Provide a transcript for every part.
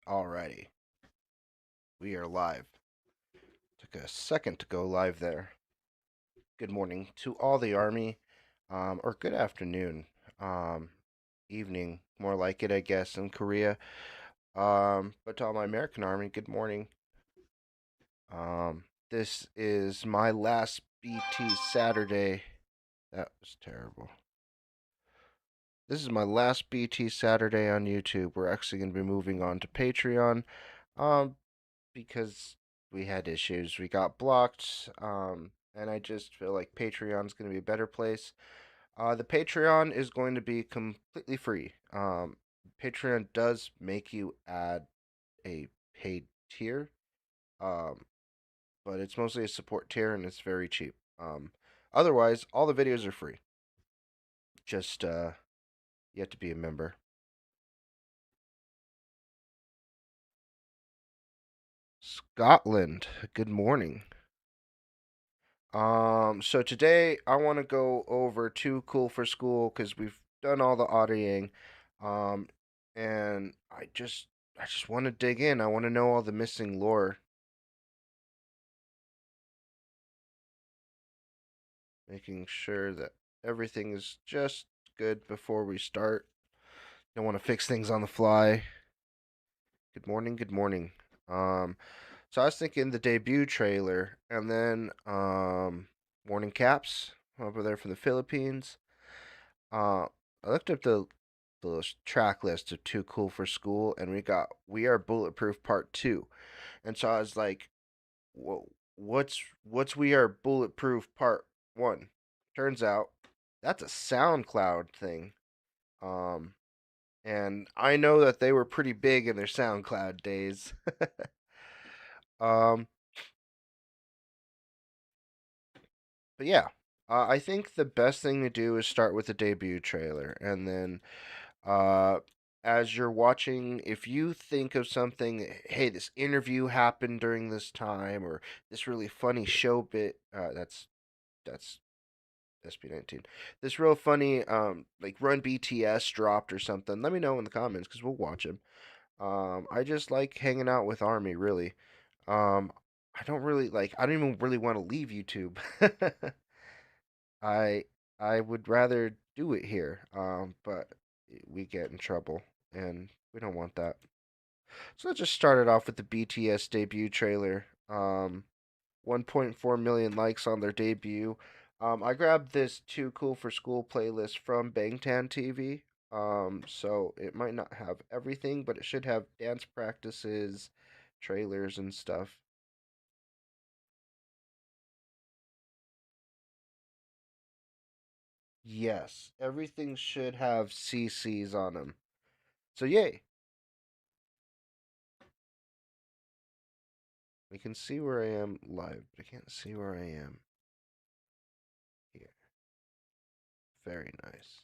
Alrighty, we are live. Took a second to go live there. Good morning to all the Army, or good afternoon, evening, more like it, I guess, in Korea. But to all my American Army, good morning. This is my last BT Saturday. That was terrible. This is my last BT Saturday on YouTube. We're actually going to be moving on to Patreon. Because we had issues. We got blocked, and I just feel like Patreon's going to be a better place. The Patreon is going to be completely free. Patreon does make you add a paid tier, um, but it's mostly a support tier and it's very cheap. Otherwise, all the videos are free. Just you have to be a member. Scotland, good morning. So today I want to go over Too Cool for School because we've done all the audioing, um, and I just want to dig in. I want to know all the missing lore, making sure that everything is just good before we start. Don't want to fix things on the fly. Good morning, good morning. So I was thinking the debut trailer, and then Morning Caps over there from the Philippines. I looked up the track list of Too Cool for School, and we got We Are Bulletproof Part 2. And so I was like, whoa, what's We Are Bulletproof Part 1? Turns out that's a SoundCloud thing. Um, and I know that they were pretty big in their SoundCloud days. um, but yeah, I think the best thing to do is start with the debut trailer, and then Uh, as you're watching, if you think of something, hey, this interview happened during this time, or this really funny show bit, that's SB19. This real funny, like Run BTS dropped or something. Let me know in the comments because we'll watch them. I just like hanging out with Army, really. Um, I don't really like. I don't even really want to leave YouTube. I I would rather do it here, but we get in trouble, and we don't want that. So let's just start it off with the BTS debut trailer. 1.4 million likes on their debut. I grabbed this Too Cool for School playlist from Bangtan TV. So it might not have everything, but it should have dance practices, trailers, and stuff. Yes, everything should have CCs on them. So yay. We can see where I am live, but I can't see where I am here. Very nice.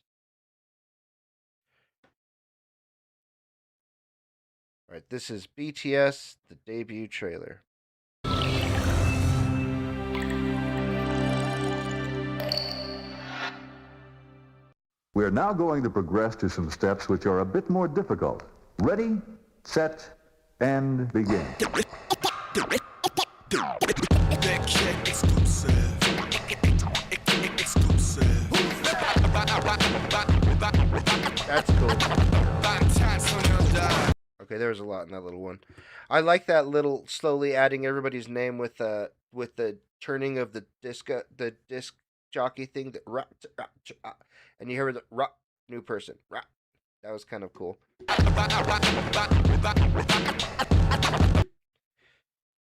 Alright, this is BTS, the debut trailer. We are now going to progress to some steps which are a bit more difficult. Ready, set, and begin. That's cool. Okay, there was a lot in that little one. I like that little slowly adding everybody's name with the turning of the disc jockey thing that and you hear the new person. That was kind of cool.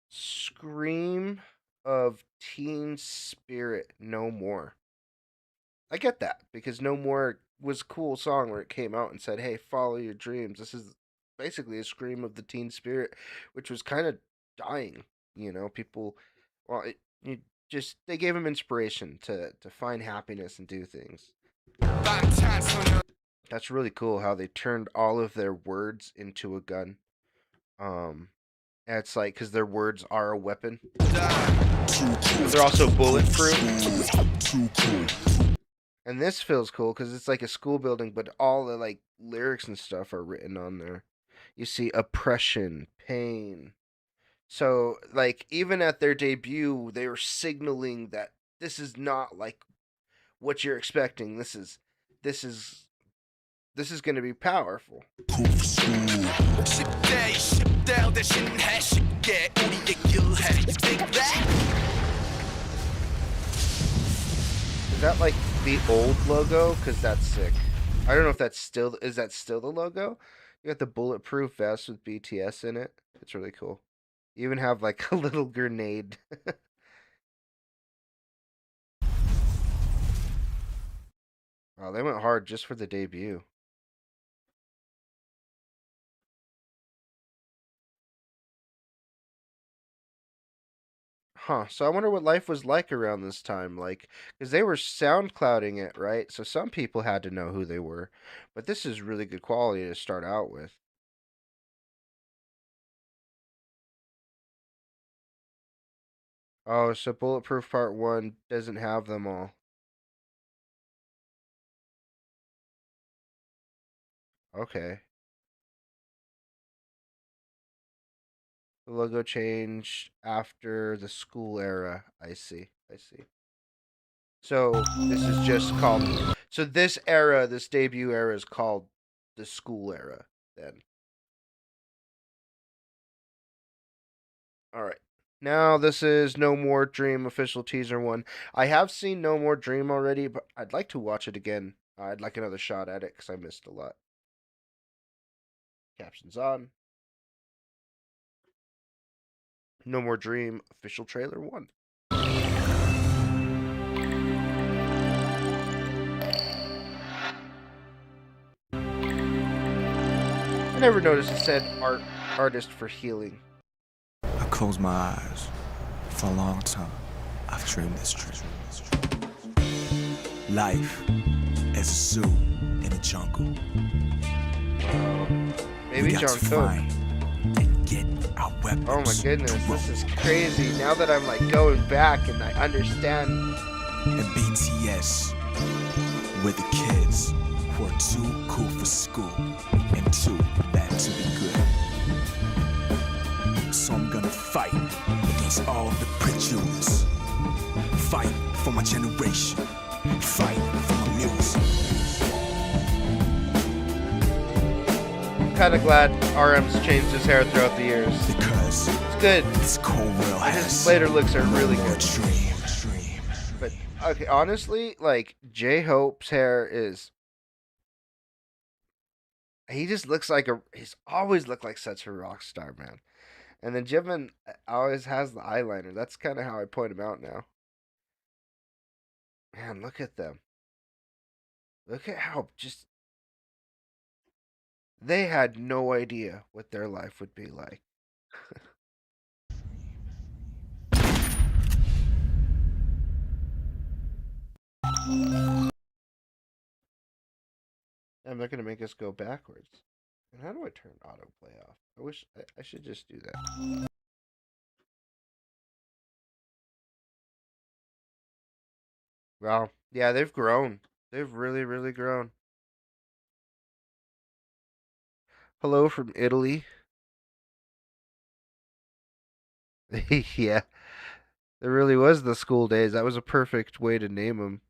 Scream of teen spirit, no more. I get that because no more was a cool song where it came out and said, "Hey, follow your dreams." This is basically a scream of the teen spirit, which was kind of dying. People, well, you just they gave him inspiration to find happiness and do things. That's really cool how they turned all of their words into a gun. Um, and it's like because their words are a weapon. But they're also bulletproof. And this feels cool because it's like a school building, but all the like lyrics and stuff are written on there. You see oppression, pain. So, like, even at their debut, they were signaling that this is not like what you're expecting. This is this is going to be powerful. Is that like the old logo? Because that's sick. I don't know if that's still is that still the logo. You got the bulletproof vest with BTS in it. It's really cool. You even have like a little grenade. Wow, they went hard just for the debut. Huh. So I wonder what life was like around this time. Like, because they were SoundClouding it, right? So some people had to know who they were. But this is really good quality to start out with. Oh, so Bulletproof Part 1 doesn't have them all. Okay. The logo changed after the Skool era. I see. I see. So this is just called. So this era, this debut era, is called the Skool era. Then. All right. Now this is No More Dream official teaser one. I have seen No More Dream already, but I'd like to watch it again. I'd like another shot at it because I missed a lot. Captions on. No More Dream official trailer 1. I never noticed it said artist for healing. I close my eyes. For a long time, I've dreamed this dream. Life as a zoo in a jungle. Maybe Jungkook. And get our weapons. Oh my goodness, this is crazy. Now that I'm like going back and I understand. And BTS, we're the kids who are too cool for school and too bad to be good. So I'm gonna fight against all the prejudice. Fight for my generation. Fight for my music. I'm kind of glad RM's changed his hair throughout the years. Because it's good. This cold world his later looks are really good. Dream. But okay, honestly, like J-Hope's hair is. He just looks like he's always looked like such a rock star, man. And then Jimin always has the eyeliner. That's kind of how I point him out now. Man, look at them. Look at how just. They had no idea what their life would be like. And they're going to make us go backwards. And how do I turn autoplay off? I wish I should just do that. Wow. Yeah, they've grown. They've really, really grown. Hello from Italy. Yeah. There really was the school days. That was a perfect way to name them.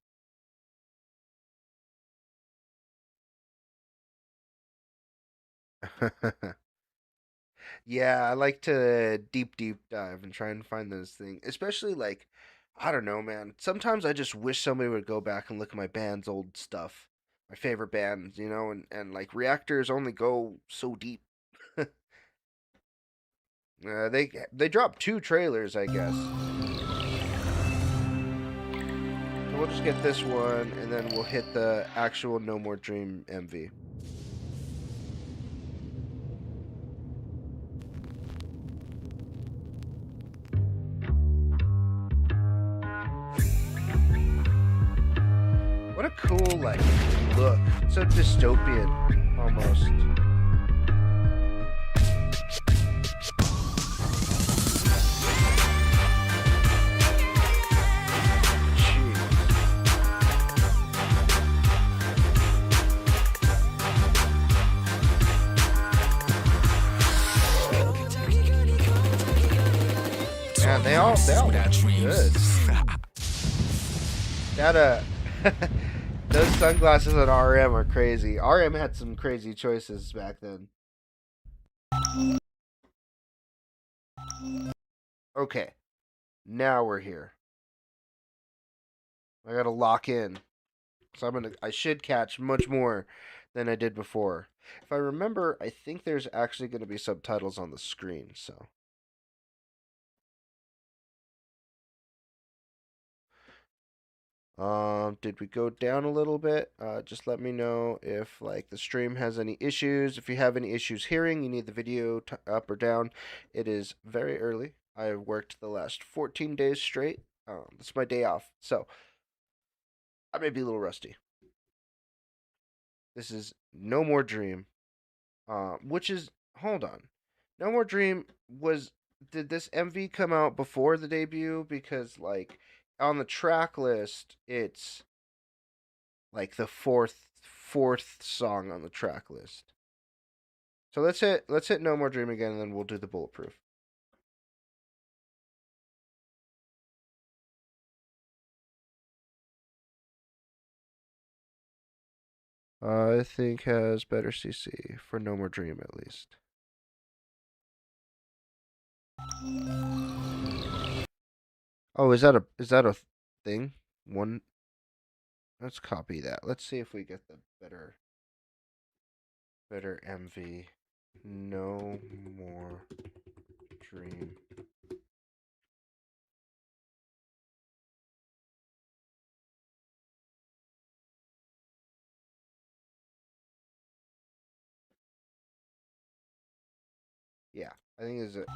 Yeah, I like to deep dive and try and find those things. Especially like, I don't know, man. Sometimes I just wish somebody would go back and look at my band's old stuff. My favorite bands, you know, and like reactors only go so deep. They dropped 2 trailers, I guess. So we'll just get this one, and then we'll hit the actual No More Dream MV. What a cool, like, look. So dystopian, almost. Man, they all look good. That those sunglasses at RM are crazy. RM had some crazy choices back then. Okay, now we're here. I gotta lock in. So I should catch much more than I did before. If I remember, I think there's actually gonna be subtitles on the screen, so. Did we go down a little bit? Just let me know if like the stream has any issues. If you have any issues hearing, you need the video up or down. It is very early. I have worked the last 14 days straight. This is my day off, so I may be a little rusty. This is No More Dream, which is, hold on, No More Dream did this MV come out before the debut? Because like on the track list, it's like the fourth song on the track list. So let's hit No More Dream again, and then we'll do the Bulletproof. I think has better CC for No More Dream at least. Oh, is that a thing? One. Let's copy that. Let's see if we get the better MV. No More Dream. Yeah, I think is it.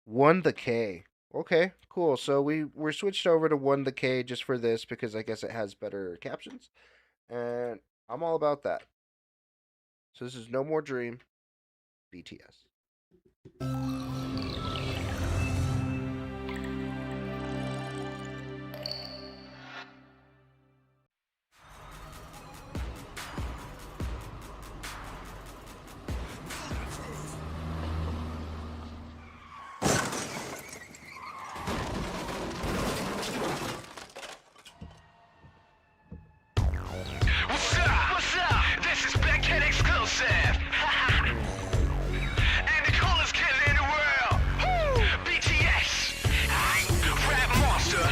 One the K. Okay, cool. So we're switched over to One the K just for this because I guess it has better captions, and I'm all about that. So this is No More Dream, BTS. What's up? This is Big Kid Exclusive. And the coolest kid in the world. Woo! BTS. Rap monster.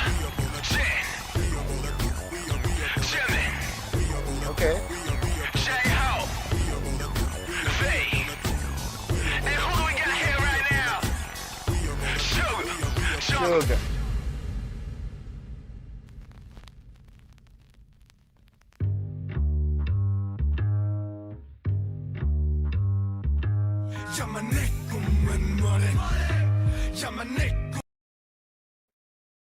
Jin. Okay. J-Ho. V. And who do we got here right now? Sugar.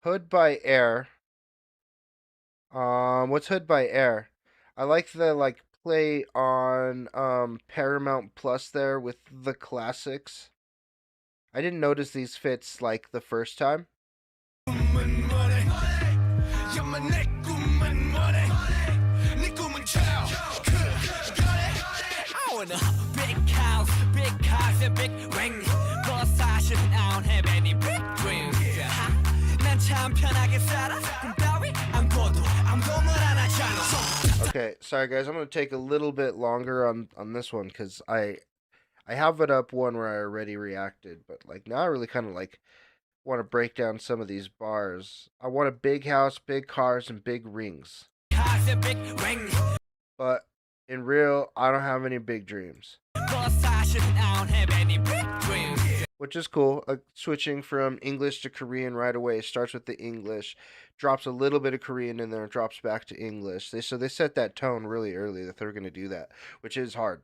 Hood by Air. What's Hood by Air? I like the like play on Paramount Plus there with the classics. I didn't notice these fits like the first time. Big house, big cars and big rings. But I don't have any big dreams. 난참 편하게 살아. 꿈따위 안 꿔도 아무것도 안 하잖아. Okay, sorry guys, I'm gonna take a little bit longer on this one because I have it up one where I already reacted, but like now I really kind of like want to break down some of these bars. I want a big house, big cars, and big rings. Cars and big rings. But in real, I don't have any big dreams. But I don't have any big dreams. Which is cool. Switching from English to Korean right away. Starts with the English, drops a little bit of Korean in there, and drops back to English. So they set that tone really early that they're going to do that, which is hard.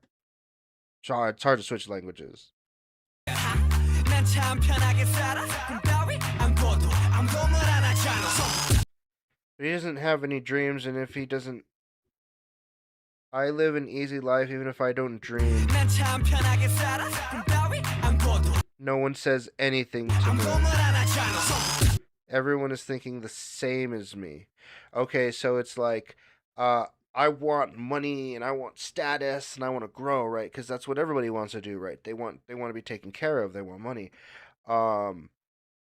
It's hard to switch languages. He doesn't have any dreams, and if he doesn't, I live an easy life even if I don't dream. No one says anything to me. Everyone is thinking the same as me. Okay, so it's like, I want money and I want status and I want to grow, right? Because that's what everybody wants to do, right? They want to be taken care of. They want money. Um,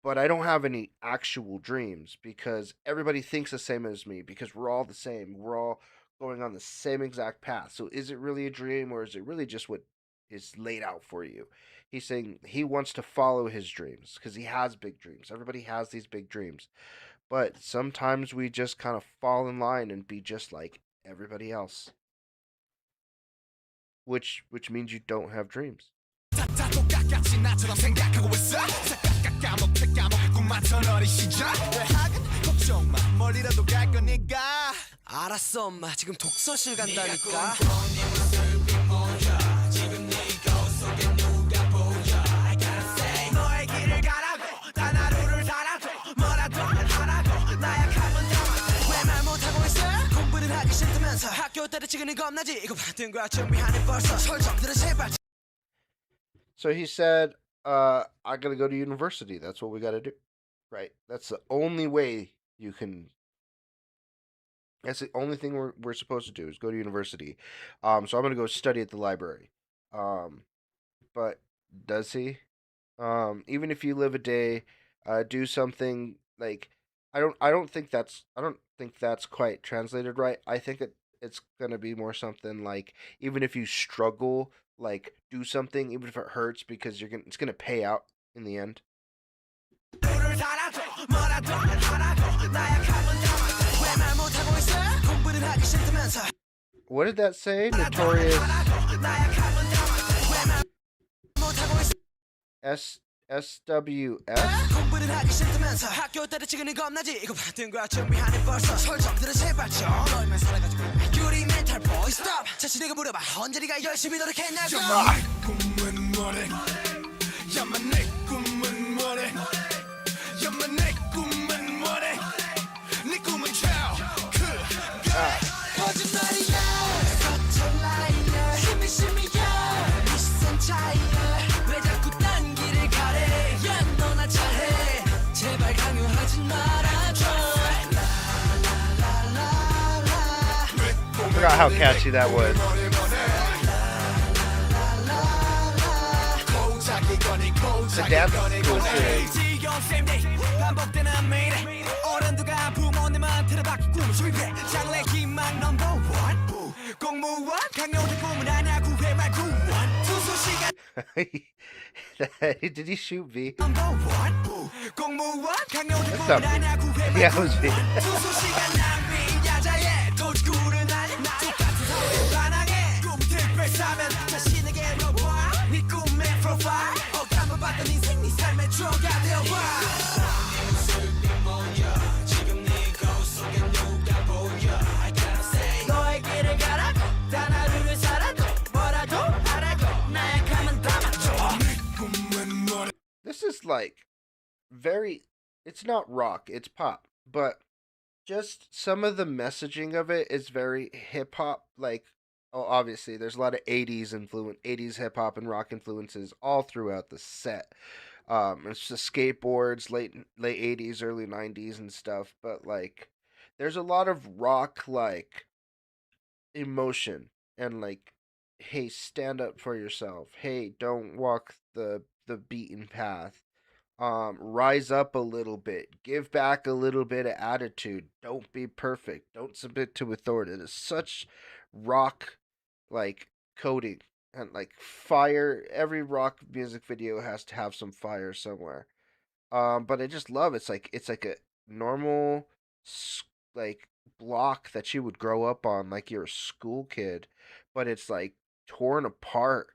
but I don't have any actual dreams because everybody thinks the same as me because we're all the same. We're all going on the same exact path. So is it really a dream or is it really just what is laid out for you? He's saying he wants to follow his dreams because he has big dreams. Everybody has these big dreams. But sometimes we just kind of fall in line and be just like everybody else. Which means you don't have dreams. 다 똑같이 나처럼 생각하고 있어 싹 까먹다 까먹고 맞춰 너리 시작 왜 하긴 걱정 마 멀리라도 갈 거니까 알았어 엄마 지금 독서실 간다니까 너의 길을 가라고 단 하루를 살아도 뭐라도 하라고 나약하면 담아 왜 말 못하고 있어 공부를 하기 싫다면서 학교 때려치기는 겁나지 이거 받은 거야 준비하는 벌써 설정들은 제발. So he said, I gotta go to university. That's what we gotta do. Right? That's the only way you can. That's the only thing we're supposed to do is go to university. So I'm gonna go study at the library. But does he? Even if you live a day, do something like I don't think that's quite translated right. I think it's gonna be more something like even if you struggle, like do something even if it hurts because it's gonna pay out in the end. What did that say? Notorious SWS? 공부를 하기 싫다면서 학교 때려치기는 겁나지 이거 받은 거야 준비하는 벌써 설정들은 제발 좀 너희만 살아가지고 유리 멘탈 보이 스톱 자신에게 물어봐 언제 네가 열심히 노력했냐고 야마 내 꿈은 뭐래 야마 내 꿈은 뭐래 야마 내 꿈은 뭐래 네 꿈은 거짓말이야 거짓 라이어 힘이 심이야 비싼 차이야 왜 자꾸 딴 길을 가래 야 너나 잘해 제발 강요하지 말아줘 I forgot how catchy that was. The dance is cool too. 반복되는 매일 어른들과 부모님한테는 바퀴 꿈을 수입해 장래 희망 넘버 원 공무원 강요된 꿈은 아냐 구해 말 구원 투수 시간 Did he shoot V? 넘버 원 공무원 강요된 That's 꿈은 not 아냐 구해 Yeah, 말 it was V. 투수 시간 낭비 야자에 도지구는 아니 똑같은 사회 반항해 꿈 특별 사면 자신에게 물어봐 네 꿈의 프로파일 억감을 받던 인생 네 삶의 추억이 되어봐 너의 길을 가라고 단 하루를 살아도 뭐라도 하라고 나약하면 담아줘 네 꿈은 뭐래 This is like it's not rock, it's pop, but just some of the messaging of it is very hip hop. Like, oh, obviously, there's a lot of 80s hip hop and rock influences all throughout the set. It's just skateboards, late 80s, early 90s and stuff, but like, there's a lot of rock, like, emotion and like, hey, stand up for yourself. Hey, don't walk the beaten path. Rise up a little bit, give back a little bit of attitude, don't be perfect, don't submit to authority. It is such rock like coding and like fire. Every rock music video has to have some fire somewhere. But I just love it's like a normal like block that you would grow up on like you're a school kid, but it's like torn apart,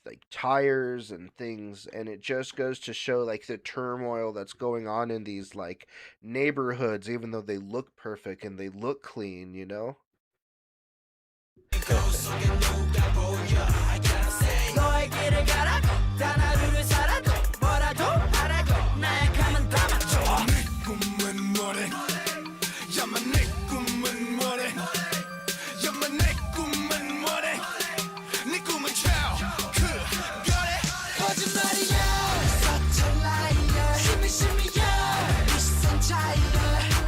like tires and things, and it just goes to show like the turmoil that's going on in these like neighborhoods, even though they look perfect and they look clean, you know.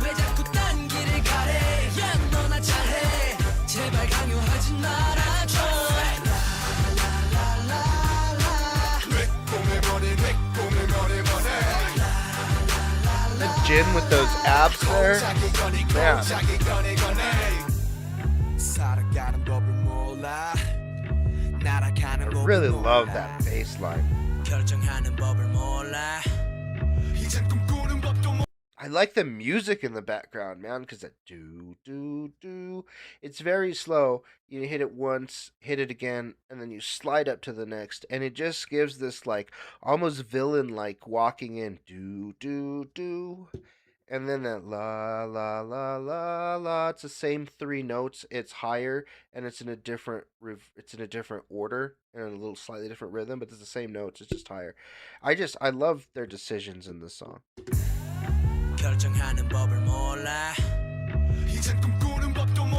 왜 자꾸 딴 길을 가래 야 너나 잘해 제발 제발 강요하진 말아줘. The Jin with those abs there. Man. 살아가는 법을 몰라. 날아가는 I 법을 really love 몰라. that bass line. 결정하는 법을 몰라. 이젠 꿈꾸는 법도 몰라. I like the music in the background, man, because that do do do. It's very slow. You hit it once, hit it again, and then you slide up to the next, and it just gives this like almost villain-like walking in do do do, and then that la la la la la. It's the same three notes. It's higher, and it's in a different it's in a different order and a little slightly different rhythm, but it's the same notes. It's just higher. I love their decisions in this song. 결정하는 법을 몰라. 이젠 꿈꾸는 법도 몰라.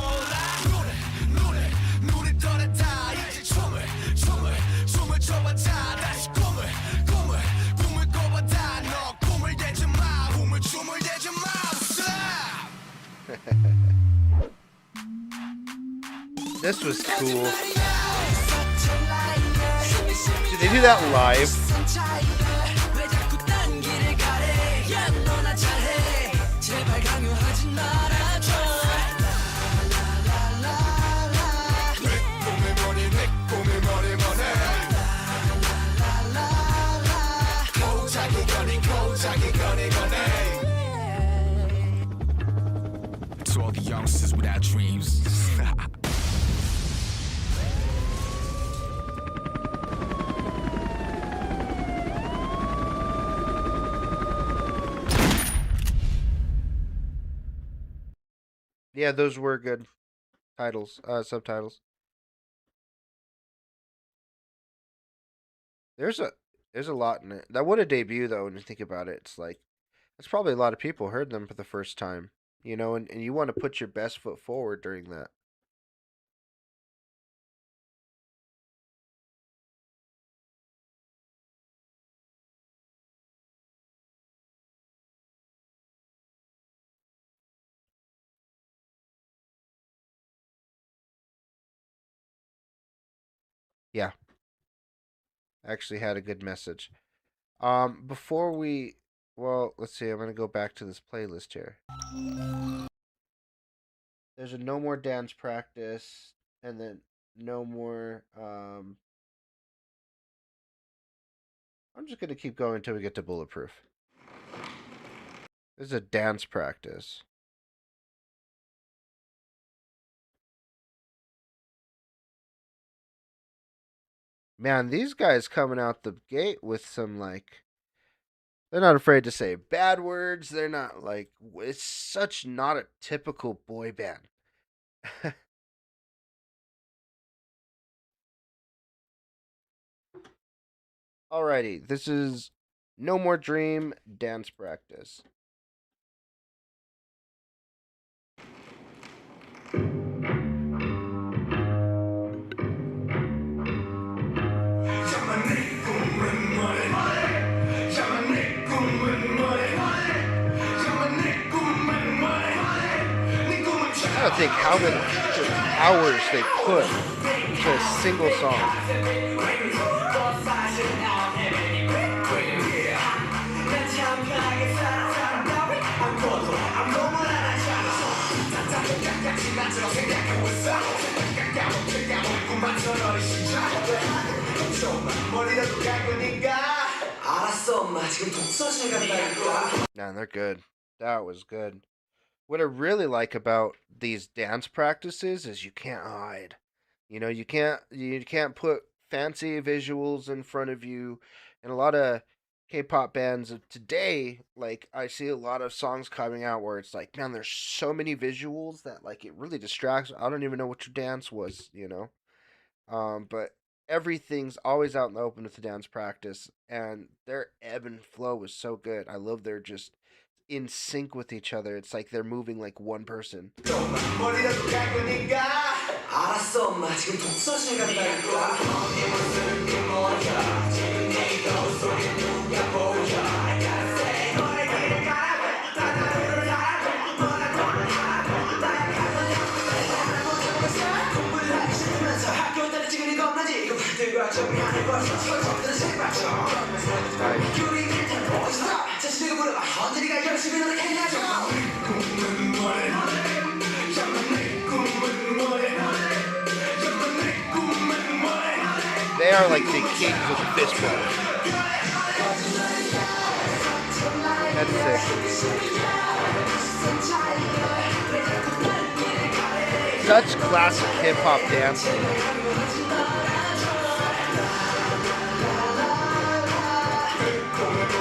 눈을 떠났다. 이제 춤을 춰봤자. 다시 꿈을 꿔봤다. 너 꿈을 대지 마. 춤을 대지 마. This was cool. Did they do that live? 왜 자꾸 딴 길을 가래. 야 너나 잘해. 제발 강요하진 말아줘. To all the youngsters without dreams. Yeah, those were good titles, subtitles. There's a lot in it. That would a debut though when you think about it. It's like it's probably a lot of people heard them for the first time, you know, and you want to put your best foot forward during that. Yeah, actually had a good message. Before we, well, let's see. I'm gonna go back to this playlist here. There's a no more dance practice, and then no more. I'm just gonna keep going until we get to Bulletproof. This is a dance practice. Man, these guys coming out the gate with some like they're not afraid to say bad words. They're not like it's such not a typical boy band. Alrighty, this is No More Dream dance practice. I don't think how many hours they put to a single song. Man, they're good. That was good. What I really like about these dance practices is you can't hide. You know, you can't put fancy visuals in front of you. And a lot of K-pop bands of today, like I see a lot of songs coming out where it's like, man, there's so many visuals that like it really distracts. I don't even know what your dance was, you know. But everything's always out in the open with the dance practice, and their ebb and flow is so good. I love they're just in sync with each other. It's like they're moving like one person. They are like the kings of the fist bump. That's sick. Such classic hip hop dance.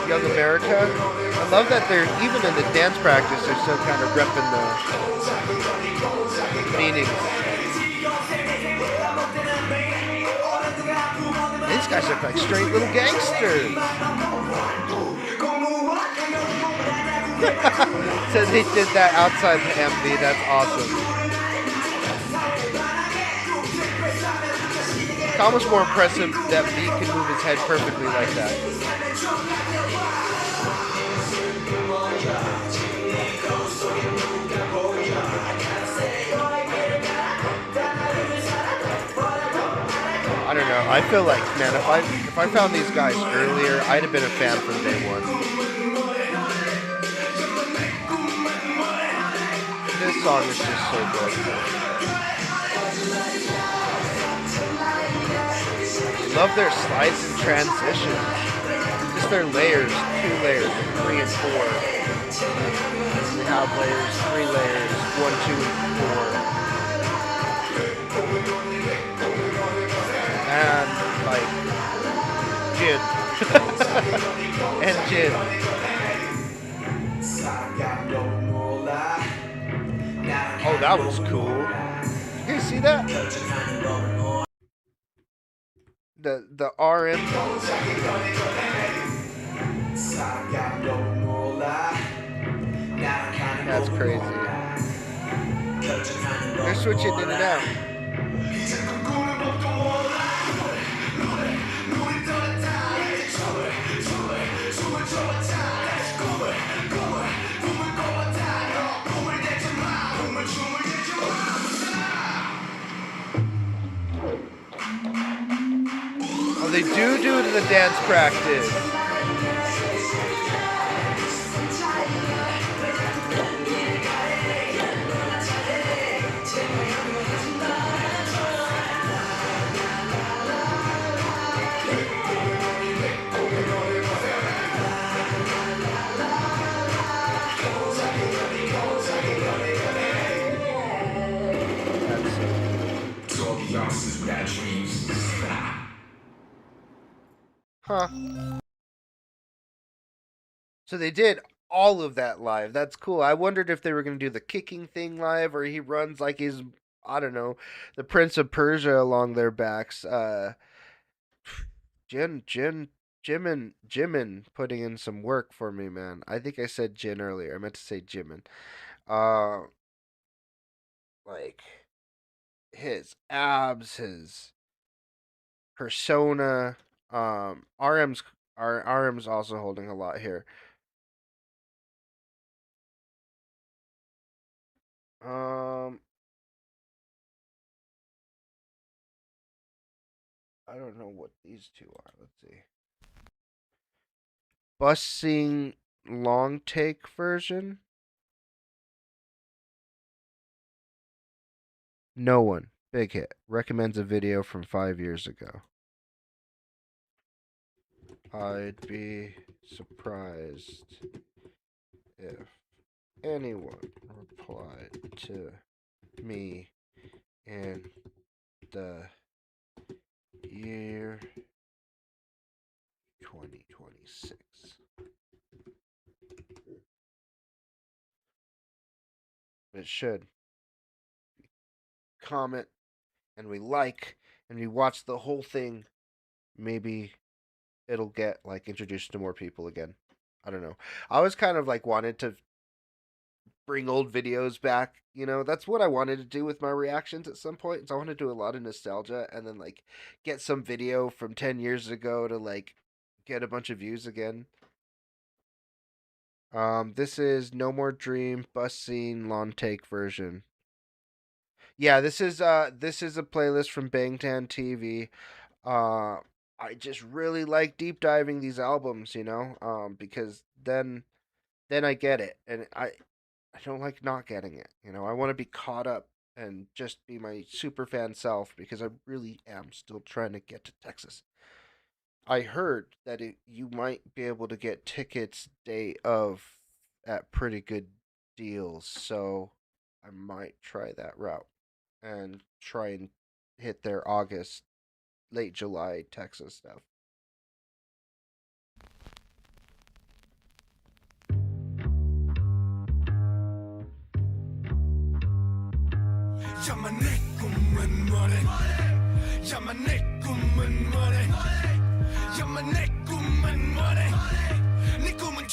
Young America. I love that they're even in the dance practice. They're still kind of repping the meanings. These guys look like straight little gangsters. So they did that outside the MV. That's awesome. It's almost more impressive that V can move his head perfectly like that. I don't know. I feel like, man, if I found these guys earlier, I'd have been a fan from day one. This song is just so good. Love their slides and transitions. Just their layers, 2 layers, 3 and 4. They have layers, 3 layers, 1, 2, and 4. And like gin. And gin. Oh, that was cool. You guys see that? The RM. That's crazy. They're switching in and out. Oh, they do it in the dance practice. Huh. So they did all of that live. That's cool. I wondered if they were going to do the kicking thing live, or he runs like he's, I don't know, the Prince of Persia along their backs. Jimin putting in some work for me, man. I think I said Jin earlier. I meant to say Jimin. Like his abs, his persona. RM's also holding a lot here. I don't know what these two are. Let's see. Busing long take version. No one. Big hit. Recommends a video from 5 years ago. I'd be surprised if anyone replied to me in the year 2026. It should. Comment and we like and we watch the whole thing, maybe it'll get like introduced to more people again. I don't know. I always kind of like wanted to bring old videos back. You know, that's what I wanted to do with my reactions at some point. So I want to do a lot of nostalgia and then like get some video from 10 years ago to like get a bunch of views again. This is No More Dream Bus Scene Long Take version. Yeah, this is a playlist from Bangtan TV. Uh, I just really like deep diving these albums, because then I get it, and I don't like not getting it. I want to be caught up and just be my super fan self because I really am still trying to get to Texas. I heard that you might be able to get tickets day of at pretty good deals, so I might try that route and try and hit their August, late July Texas stuff. 야만 내 꿈은 뭐래 야만 내 꿈은 뭐래 야만 내 꿈은 뭐래 네 꿈은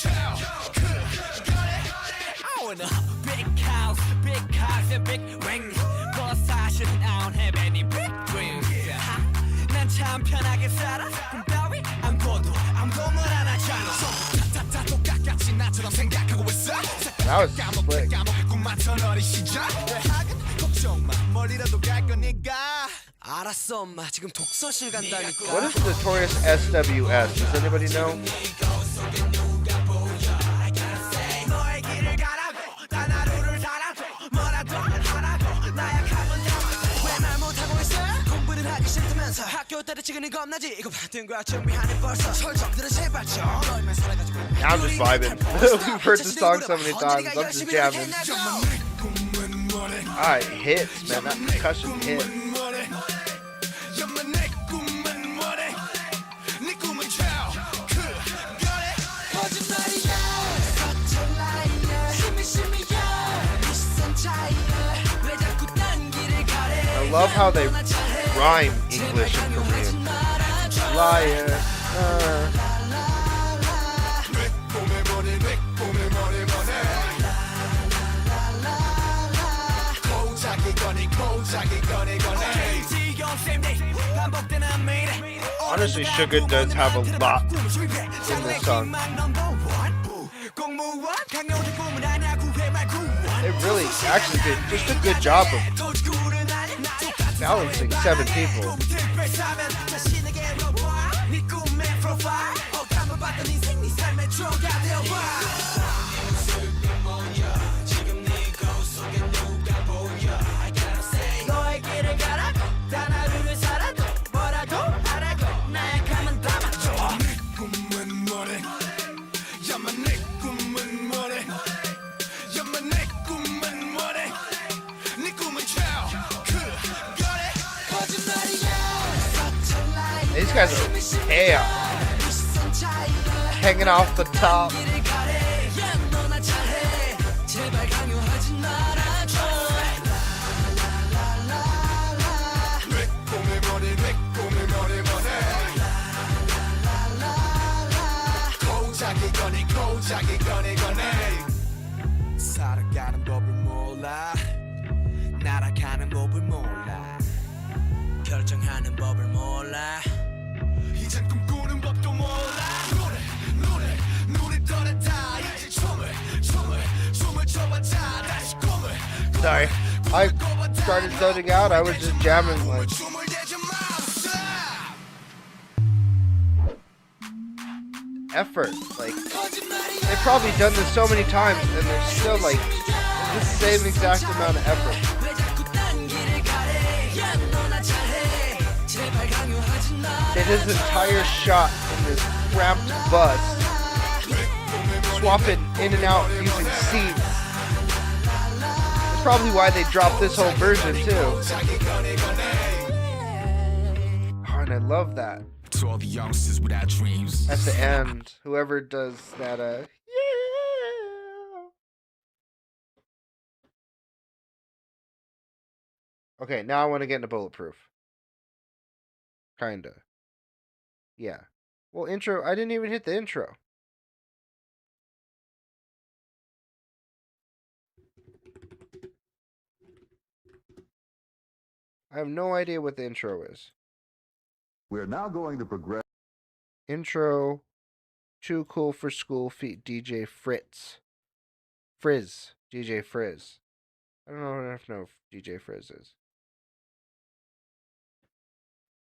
I want a big house, and big ring. But 사실은 I don't have any big dreams. 난 참 편하게 살아. 꿈 따위 안 꿔도 아무도 뭘 안 하잖아. 다 똑같이 나처럼 생각하고 있어. That was slick. 꿈만던 어린 시절. 걱정 마 멀리라도 갈 거니까. 알았어 엄마 지금 독서실 간다니까. What is Notorious SWS? Does anybody know? 너의 길을 가라고 난 하루를 살아도 뭐라도 하라고 나약하면 담아도 왜말 못하고 있어 공부는 하기 싫다면서 학교 때려치기는 겁나지 이거 받은 거야 준비하는 벌써 설정들은 제발 좀 너희만 살아가지고 I'm just vibing. We've heard this song so many times. I'm just jamming. Ah, it hits, man. That percussion hits. I love how they rhyme English and Korean. Liar. Honestly, Sugar does have a lot in this song. They really actually did just a good job of balancing 7 people. These guys are chaos. Hanging off the top. 살아가는 법을 몰라 날아가는 법을 몰라 결정하는 법을 몰라 이젠 꿈꾸는 법도 몰라 노래 떠났다 이제 춤을 춰봤자 다시 꿈을 Sorry, I started zoning out. I was just jamming like. Effort, like they've probably done this so many times, and they're still like the same exact amount of effort. Did his entire shot in this cramped bus, swapping in and out using seats. That's probably why they dropped this whole version too. Oh, and I love that. To all the youngsters without dreams. At the end, whoever does that, yeah. Okay, now I want to get into Bulletproof. Kinda. Yeah. Well, intro, I didn't even hit the intro. I have no idea what the intro is. We're now going to progress. Intro, Too Cool for School feat DJ Frizz. DJ Frizz. I don't know if DJ Frizz is.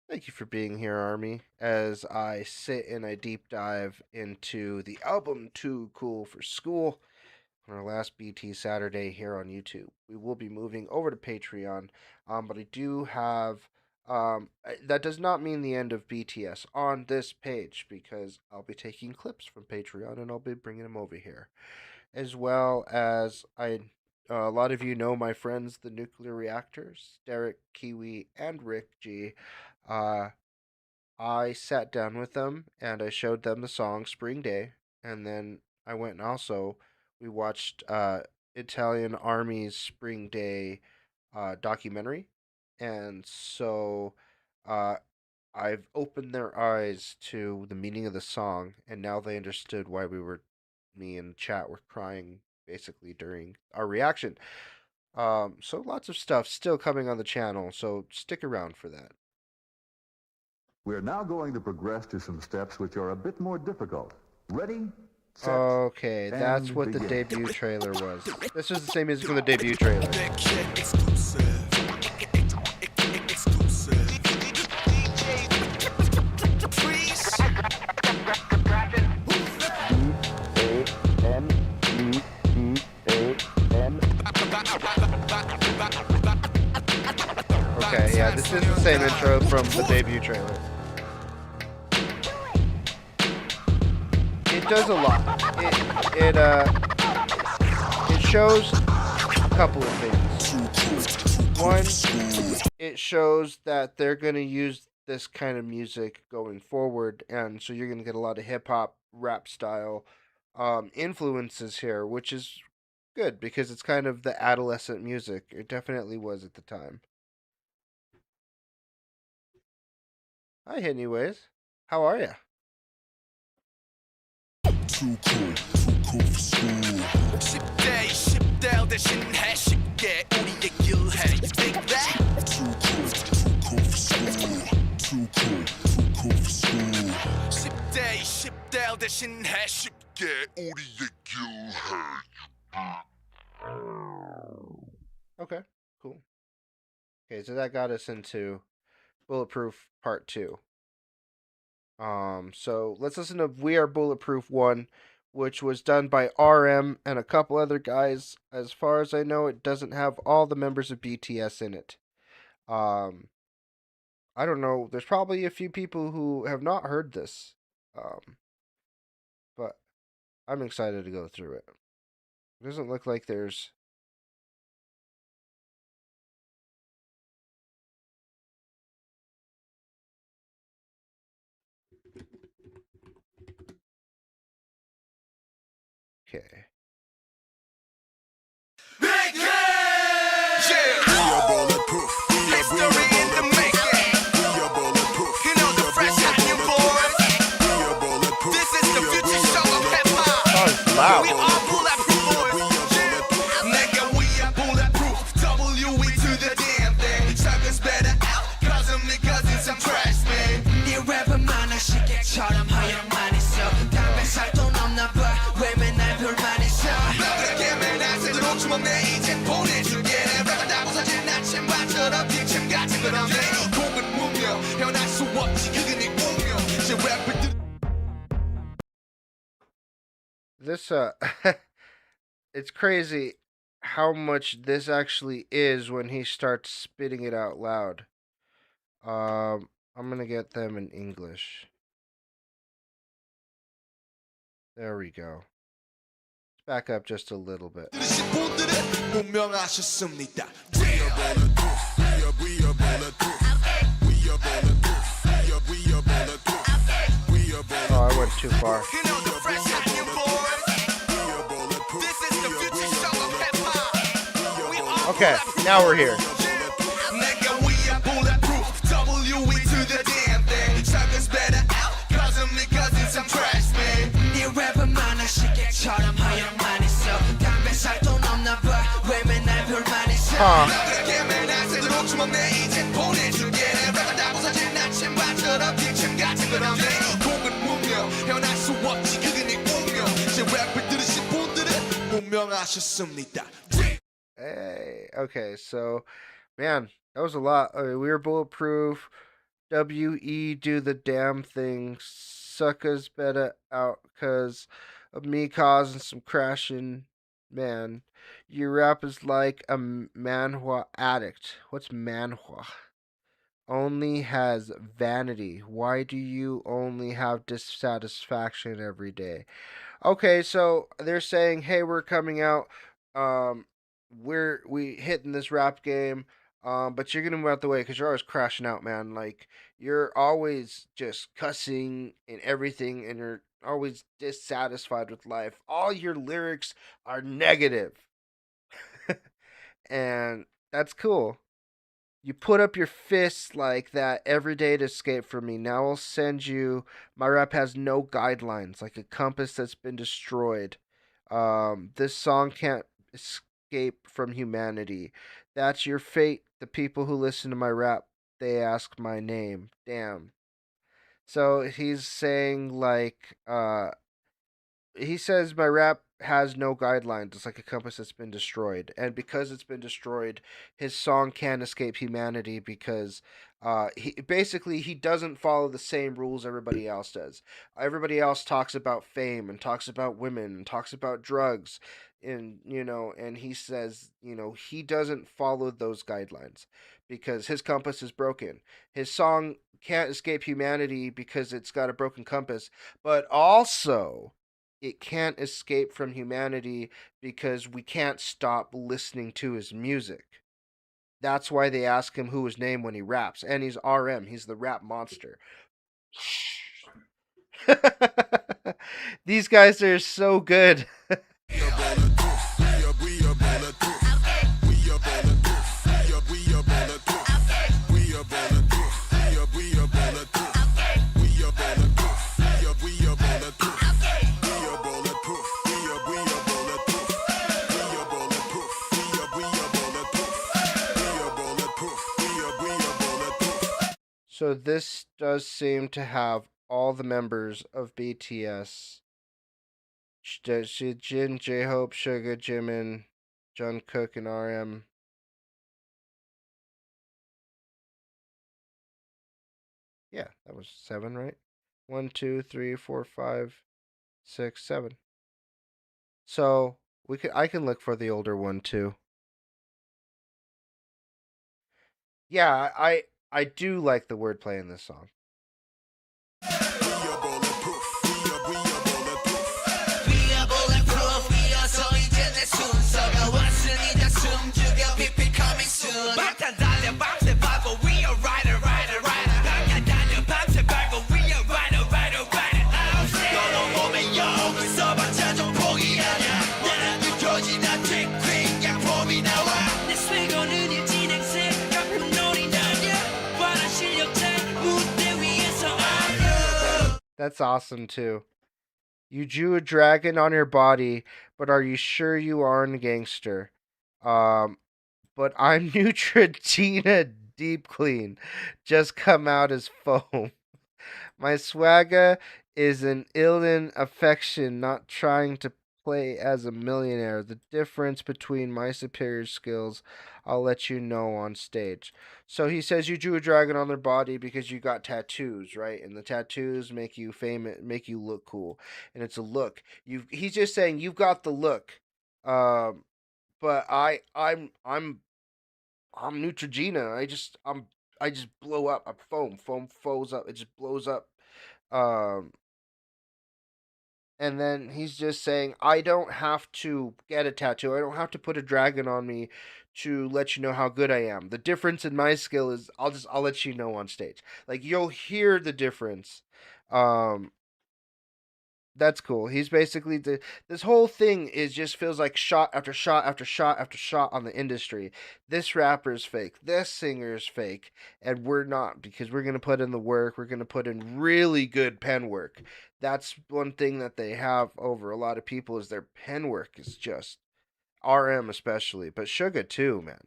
Thank you for being here, Army, as I sit in a deep dive into the album Too Cool for School on our last BT Saturday here on YouTube. We will be moving over to Patreon, but I do have. That does not mean the end of BTS on this page because I'll be taking clips from Patreon and I'll be bringing them over here. As well as a lot of you know my friends, the Nuclear Reactors, Derek, Kiwi, and Rick G. I sat down with them and I showed them the song Spring Day, and then I went and also we watched Italian Army's Spring Day documentary, and so uh, I've opened their eyes to the meaning of the song, and now they understood why me and chat were crying basically during our reaction. So lots of stuff still coming on the channel, so stick around for that. We're now going to progress to some steps which are a bit more difficult. Ready? Set, Okay, that's and what the begin. debut trailer was. This was the same music from the debut trailer. Okay, yeah, this is the same intro from the debut trailer. It does a lot. It shows a couple of things. One, it shows that they're gonna use this kind of music going forward, and so you're gonna get a lot of hip hop, rap style influences here, which is good because it's kind of the adolescent music. It definitely was at the time. Hi, anyways. How are ya? Too cool for school. 10대 20대 대신해 쉽게 우리의 길해. You think that? Too cool for school. Too cool for school. 10대 20대 대신해 쉽게 우리의 길해. Okay, cool. Okay, so that got us into Bulletproof Part 2. So let's listen to We Are Bulletproof 1, which was done by RM and a couple other guys. As far as I know, it doesn't have all the members of BTS in it. I don't know. There's probably a few people who have not heard this. But I'm excited to go through it. It doesn't look like there's... Okay. Big yeah! We are bulletproof. History in the making. We are bulletproof. You know the fresh and new boys. We are bulletproof. This is the future show of hip hop. Oh, loud. We are bulletproof boys. Nigga, we are bulletproof. W.E. to the damn thing. Check us better out. Cause it's some trash, man. 이 랩은 많아 시계처럼 허영만 있어 담배 살돈 없나 봐왜 맨날 불만 있어 그렇게 맨날 새도록 주먹내 이젠 보내줄게 랩은 다 부서진 나침반처럼 뒷침 같은 그런 내 곡은 무명 헤어날 수 없지 그게 네 운명 제 랩을 This, it's crazy how much this actually is when he starts spitting it out loud. I'm gonna get them in English. There we go. Let's back up just a little bit. 들으신 분들은 분명하셨습니다 We are bulletproof We are bulletproof We are bulletproof We are bulletproof We are bulletproof Oh, I went too far. You know the fresh and new boys. We are bulletproof. This is the future show of hip hop. We are Okay, now we're here. Nigga, we are bulletproof. W.E. to the damn thing. Check us better out. Cause it's some trash, man. 이 랩은 많아 시계처럼 허영만 있어 담배 살돈 없나 봐왜 맨날 불만 있어 그렇게 맨날 새도록 주먹내 이젠 보내줄게 랩은 다 부서진 나침반처럼 뒷침 같은 그런 내 곡은 무명 헤어날 수 없지 그게 네 운명 제 랩을 들으신 분들은 분명하셨습니다 Hey, okay, so man, that was a lot. We are bulletproof. WE do the damn thing. Suckers better out because of me causing some crashing. Man, your rap is like a manhwa addict. What's manhwa? Only has vanity. Why do you only have dissatisfaction every day? Okay, so they're saying, "Hey, we're coming out. Um, we hitting this rap game. But you're gonna move out the way because you're always crashing out, man. Like you're always just cussing and everything, and you're always dissatisfied with life. All your lyrics are negative, and that's cool. You put up your fists like that every day to escape from me. Now I'll send you. My rap has no guidelines, like a compass that's been destroyed. This song can't escape from humanity. That's your fate. The people who listen to my rap, they ask my name. Damn. So he's saying like, he says my rap has no guidelines. It's like a compass that's been destroyed, and because it's been destroyed, his song can't escape humanity because he doesn't follow the same rules everybody else does. Everybody else talks about fame and talks about women and talks about drugs, and and he says he doesn't follow those guidelines because his compass is broken. His song can't escape humanity because it's got a broken compass, but also it can't escape from humanity because we can't stop listening to his music. That's why they ask him who his name when he raps. And he's RM, he's the rap monster. These guys are so good. So this does seem to have all the members of BTS. Jin, J-Hope, Suga, Jimin, Jungkook, and RM. Yeah, that was 7, right? 1, 2, 3, 4, 5, 6, 7. So I can look for the older one too. Yeah, I do like the wordplay in this song. That's awesome too. You drew a dragon on your body, but are you sure you aren't a gangster? But I'm Neutrogena Deep Clean. Just come out as foam. My swagger is an illin affection, not trying to play as a millionaire. The difference between my superior skills, I'll let you know on stage. So he says you drew a dragon on their body because you got tattoos, right? And the tattoos make you famous, make you look cool, and it's a look. He's just saying you've got the look. But I'm Neutrogena. I just blow up. I'm foam. Foam flows up. It just blows up. Um, and then he's just saying, I don't have to get a tattoo. I don't have to put a dragon on me to let you know how good I am. The difference in my skill is I'll let you know on stage. Like you'll hear the difference. Um, that's cool. He's basically this whole thing is just feels like shot after shot after shot after shot on the industry. This rapper's fake. This singer's fake, and we're not because we're gonna put in the work. We're gonna put in really good pen work. That's one thing that they have over a lot of people is their pen work is just RM especially, but Suga too, man.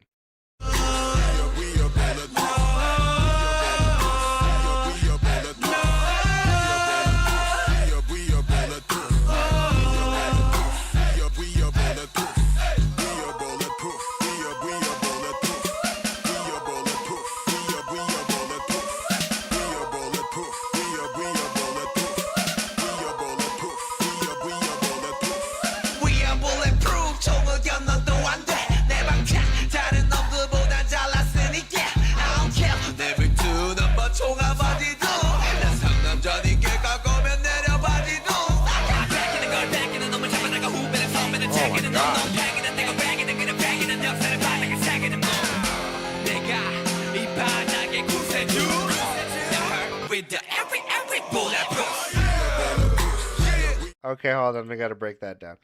with the every bulletproof. Okay, hold on. I gotta break that down.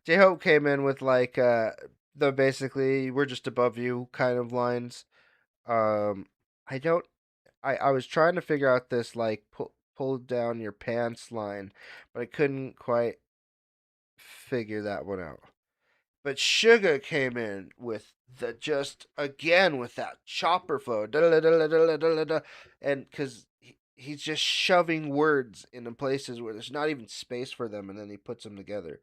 J Hope came in with like the basically we're just above you kind of lines. Um, I don't. I was trying to figure out this like pull down your pants line, but I couldn't quite figure that one out. But Sugar came in with the just again with that chopper flow, and because he's just shoving words into places where there's not even space for them, and then he puts them together.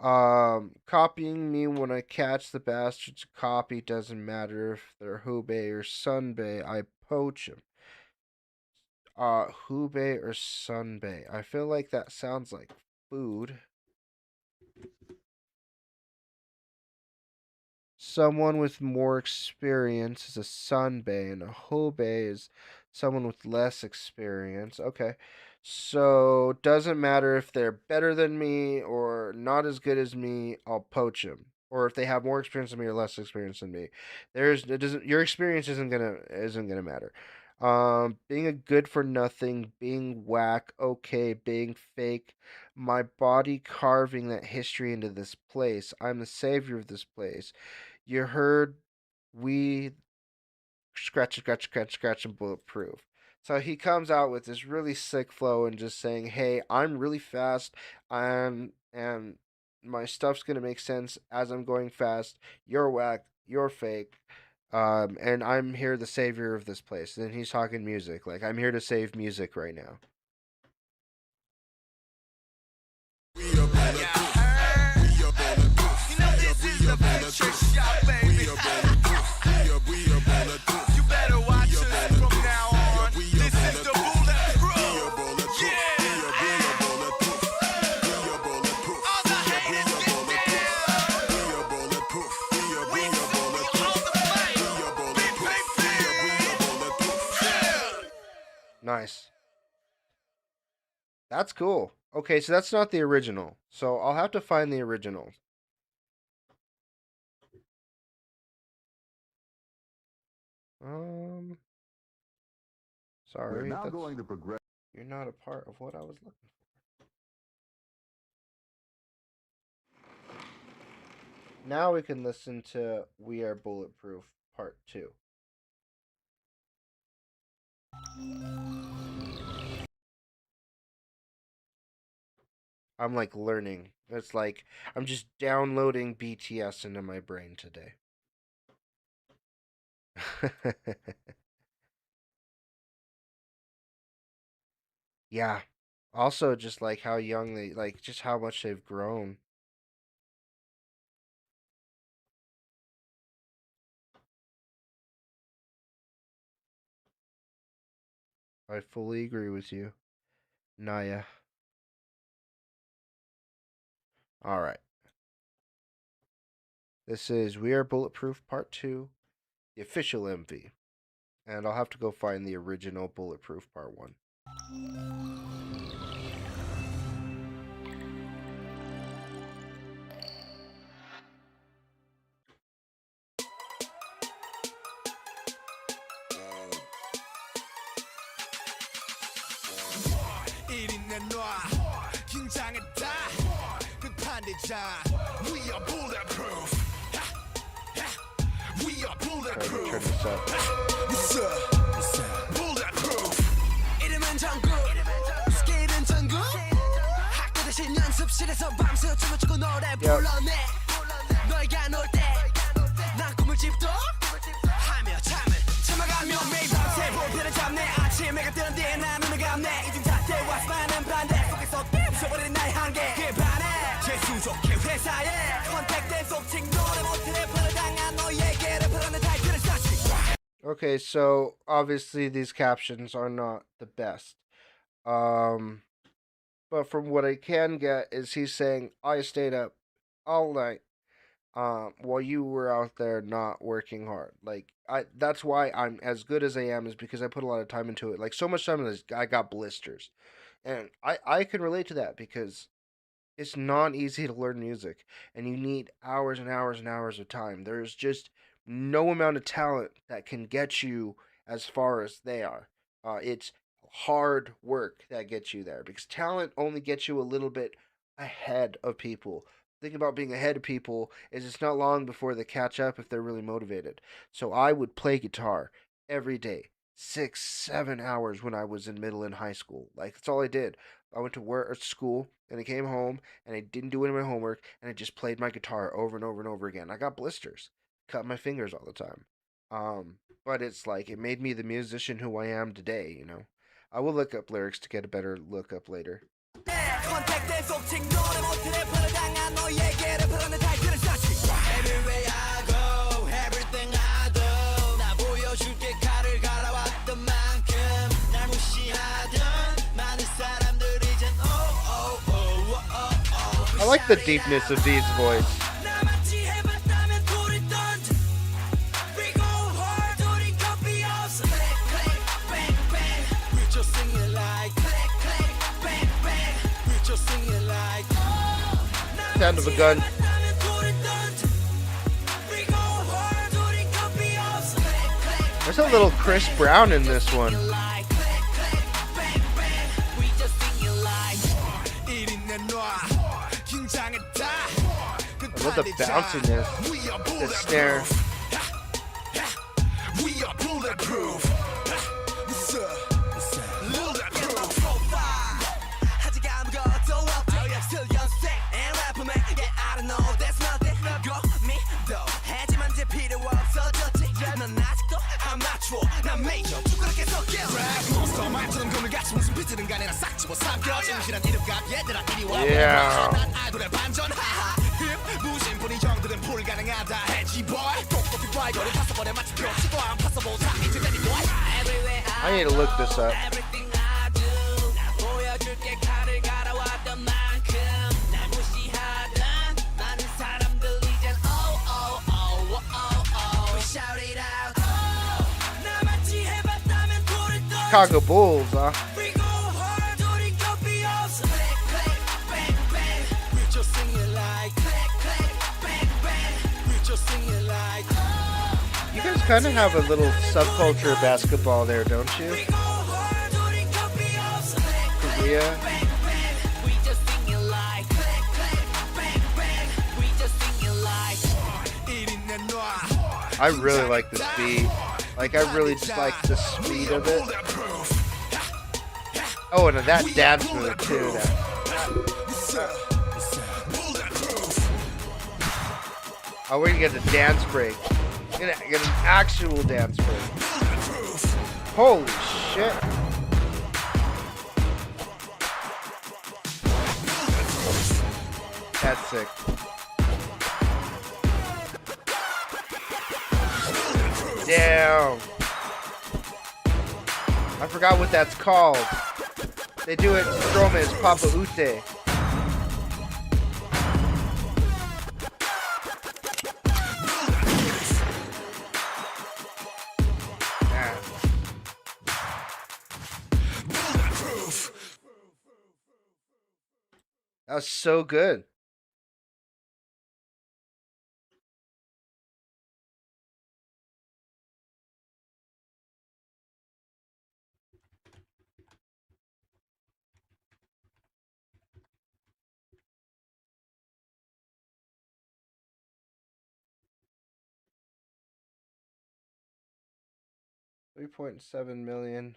Copying me when I catch the bastards. Copy doesn't matter if they're Hubei or Sunbei. I poach them. Hubei or Sunbei. I feel like that sounds like food. Someone with more experience is a Sunbei, and a Hobei is someone with less experience. Okay. So, doesn't matter if they're better than me or not as good as me, I'll poach them. Or if they have more experience than me or less experience than me. It doesn't your experience isn't gonna matter. Being a good for nothing, being whack, okay, being fake, my body carving that history into this place. I'm the savior of this place. You heard we scratch and bulletproof. So he comes out with this really sick flow and just saying, "Hey, I'm really fast. And my stuff's gonna make sense as I'm going fast. You're whack. You're fake. And I'm here, the savior of this place." And then he's talking music, like I'm here to save music right now. We are bulletproof. We are bulletproof. You know this is the future shot, baby. We are bulletproof. We are bulletproof. You better watch us from now on. This is the bulletproof. We are bulletproof. Yeah. We are bulletproof. We are bulletproof. All the haters get down. We are bulletproof. We are bulletproof. We are bulletproof. We are bulletproof. Nice. That's cool. Okay, so that's not the original. So I'll have to find the original. Um, We're sorry, now that's going to progress. you're not a part of what I was looking for. Now we can listen to We Are Bulletproof Part 2. I'm like learning. It's like I'm just downloading BTS into my brain today. Yeah. Also, just like how young they, like, just how much they've grown. I fully agree with you, Naya. All right. This is We Are Bulletproof Part 2, the official MV. And I'll have to go find the original Bulletproof Part 1. 긴장했다 급한 대장 We are bulletproof We are Try to bulletproof turn this up. This bulletproof 이름은 정국 스킬은 전국 학교 대신 연습실에서 밤새 춤을 노래 불러내 너희가 놀때난 꿈을 집도 하며 잠을 참아가며 매일 밤새 볼펜을 잡네 아침 해가 뜨는데 난 눈을 감네 이젠 잣대와 수많은 반대 속에서 부숴버리는 나의 한계 그에 반해 재수족해 회사에 컨택된 속칭 노래 못해 래퍼를 당한 너에게 래퍼라는 타이틀을 썼지. Okay, so obviously these captions are not the best. But from what I can get is he's saying I stayed up all night while you were out there not working hard. Like that's why I'm as good as I am, is because I put a lot of time into it. Like so much time I got blisters. And I can relate to that because it's not easy to learn music and you need hours and hours and hours of time. There's just no amount of talent that can get you as far as they are. It's hard work that gets you there because talent only gets you a little bit ahead of people. The thing about being ahead of people is it's not long before they catch up if they're really motivated. So I would play guitar every day, 6, 7 hours when I was in middle and high school. Like that's all I did. I went to work or school and I came home and I didn't do any of my homework and I just played my guitar over and over and over again. I got blisters, cut my fingers all the time. But it's like it made me the musician who I am today. I will look up lyrics to get a better look up later. 컨택된 속칭 노래 못해 래퍼를 당한 너에게를 불어내 타이틀을 쌓지 Everywhere I go everything I do 나 보여줄게 칼을 갈아왔던 만큼 날 무시하던 많은 사람들 이젠 I like the deepness of D's voice. 나같이 해봤다면 돌을 던져 We go hard 우린 겁이 없어 Click click bang bang We just sing it like click click bang bang We just sing it like Sound of a gun. There's a little Chris Brown in this one. I love the bounciness, the snare. We are bulletproof. Yeah. I need to look this up. Chicago Bulls, huh? You guys kind of have a little subculture of basketball there, don't you? Korea. I really like this beat. Like, I really just like the speed of it. Oh, and that dance move, too. Oh, we're gonna get a dance break. We're gonna get an actual dance break. Holy shit. That's sick. Damn. I forgot what that's called. They do it in Stroma as Papa Ute. Man. That was so good. $3.7 million.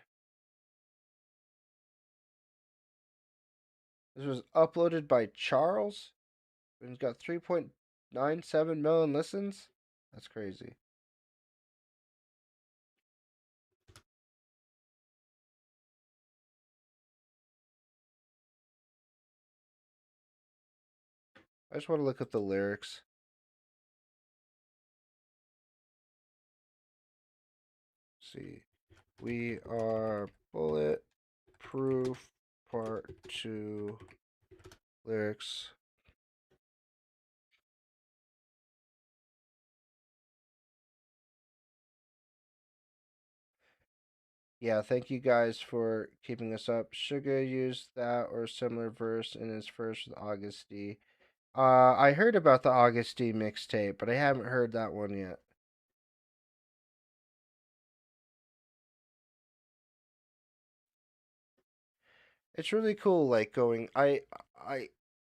This was uploaded by Charles. And it's got 3.97 million listens. That's crazy. I just want to look at the lyrics. Let's see. We are bulletproof part 2 lyrics. Yeah, thank you guys for keeping us up. Suga used that or similar verse in his first with August D. I heard about the August D mixtape, but I haven't heard that one yet. It's really cool, like going. I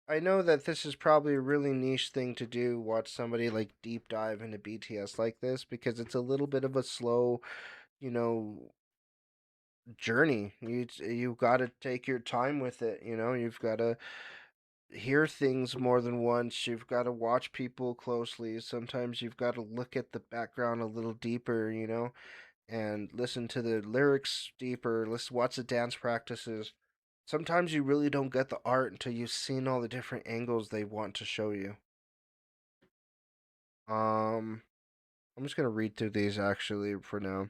I know that this is probably a really niche thing to do. Watch somebody like deep dive into BTS like this because it's a little bit of a slow, you know, journey. You got to take your time with it. You've got to hear things more than once. You've got to watch people closely. Sometimes you've got to look at the background a little deeper. And listen to the lyrics deeper. Listen, watch the dance practices. Sometimes you really don't get the art until you've seen all the different angles they want to show you. Um, I'm just gonna read through these actually for now.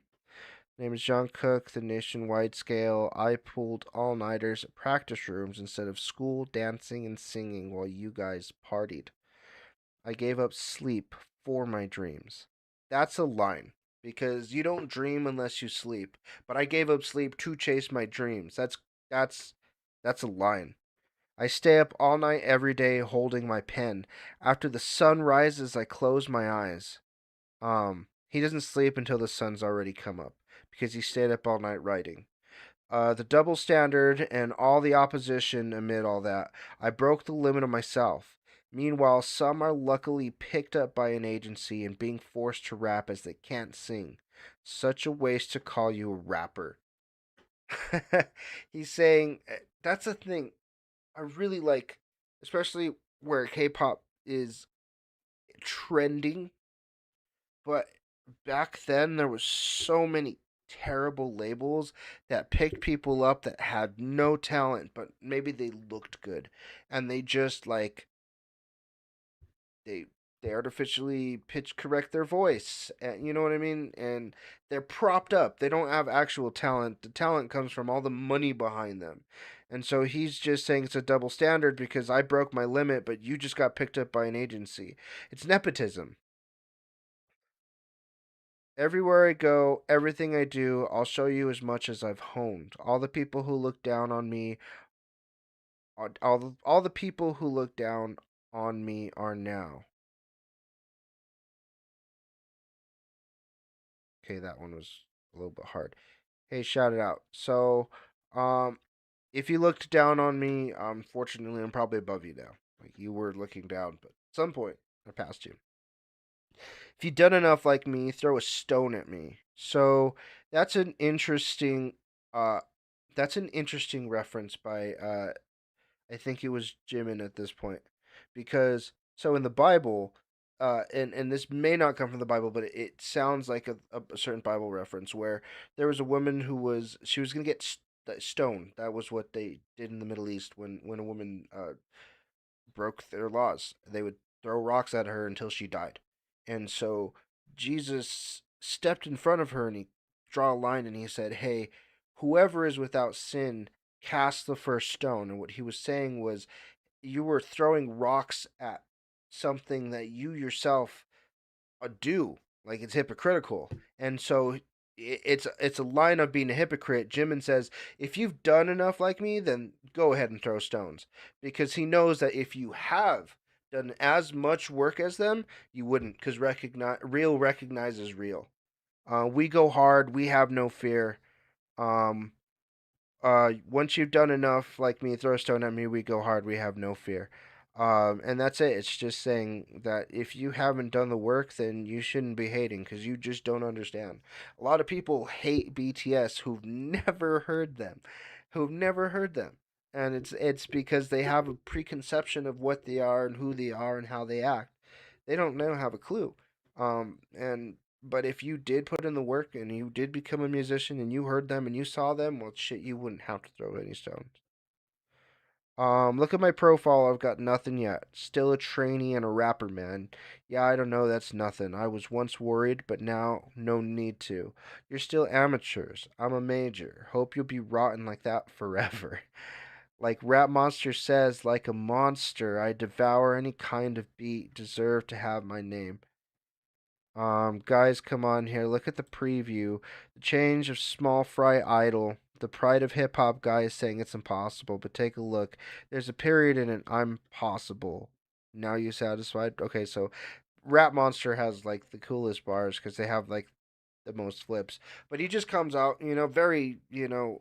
Name is John Cook. The nationwide scale. I pulled all nighters at practice rooms instead of school, dancing and singing while you guys partied. I gave up sleep for my dreams. That's a line because you don't dream unless you sleep. But I gave up sleep to chase my dreams. That's that's a line. I stay up all night every day holding my pen. After the sun rises, I close my eyes. He doesn't sleep until the sun's already come up because he stayed up all night writing. The double standard and all the opposition amid all that, I broke the limit of myself. Meanwhile, some are luckily picked up by an agency and being forced to rap as they can't sing. Such a waste to call you a rapper. He's saying that's a thing I really like, especially where K-pop is trending. But back then, there was so many terrible labels that picked people up that had no talent, but maybe they looked good, and they just like they they artificially pitch correct their voice, and you know what I mean, and they're propped up. They don't have actual talent. The talent comes from all the money behind them. And so he's just saying it's a double standard because I broke my limit, but you just got picked up by an agency. It's nepotism. Everywhere I go, everything I do, I'll show you as much as I've honed. All the people who look down on me, all the people who look down on me are now. Okay, that one was a little bit hard. Hey, shout it out. So, um, if you looked down on me, fortunately, I'm probably above you now. Like you were looking down, but at some point, I passed you. If you've done enough like me, throw a stone at me. So that's an interesting, uh, that's an interesting reference by, I think it was Jimin at this point, because so in the Bible, and this may not come from the Bible, but it sounds like a certain Bible reference where there was a woman who was she was gonna get stoned. That was what they did in the Middle East when a woman broke their laws. They would throw rocks at her until she died. And so Jesus stepped in front of her and he draw a line and he said, "Hey, whoever is without sin, cast the first stone." And what he was saying was you were throwing rocks at something that you yourself do. Like it's hypocritical. And so it's a line of being a hypocrite. Jimin says, if you've done enough like me, then go ahead and throw stones, because he knows that if you have done as much work as them, you wouldn't, because real recognizes real. We go hard. We have no fear. Um, Once you've done enough, like me, throw a stone at me, we go hard, we have no fear. And that's it. It's just saying that if you haven't done the work, then you shouldn't be hating because you just don't understand. A lot of people hate BTS who've never heard them, and it's because they have a preconception of what they are and who they are and how they act. They don't know have a clue. And but if you did put in the work and you did become a musician and you heard them and you saw them, well, shit, you wouldn't have to throw any stones. Look at my profile. I've got nothing yet. Still a trainee and a rapper, man. Yeah, I don't know. That's nothing. I was once worried, but now no need to. You're still amateurs. I'm a major. Hope you'll be rotten like that forever. Like Rap Monster says, like a monster, I devour any kind of beat. Deserve to have my name. Guys, come on here. Look at the preview. The change of small fry idol. The pride of hip hop guy is saying it's impossible, but take a look. There's a period in it. I'm possible. Now you satisfied? Okay, so Rap Monster has like the coolest bars because they have like the most flips. But he just comes out, very,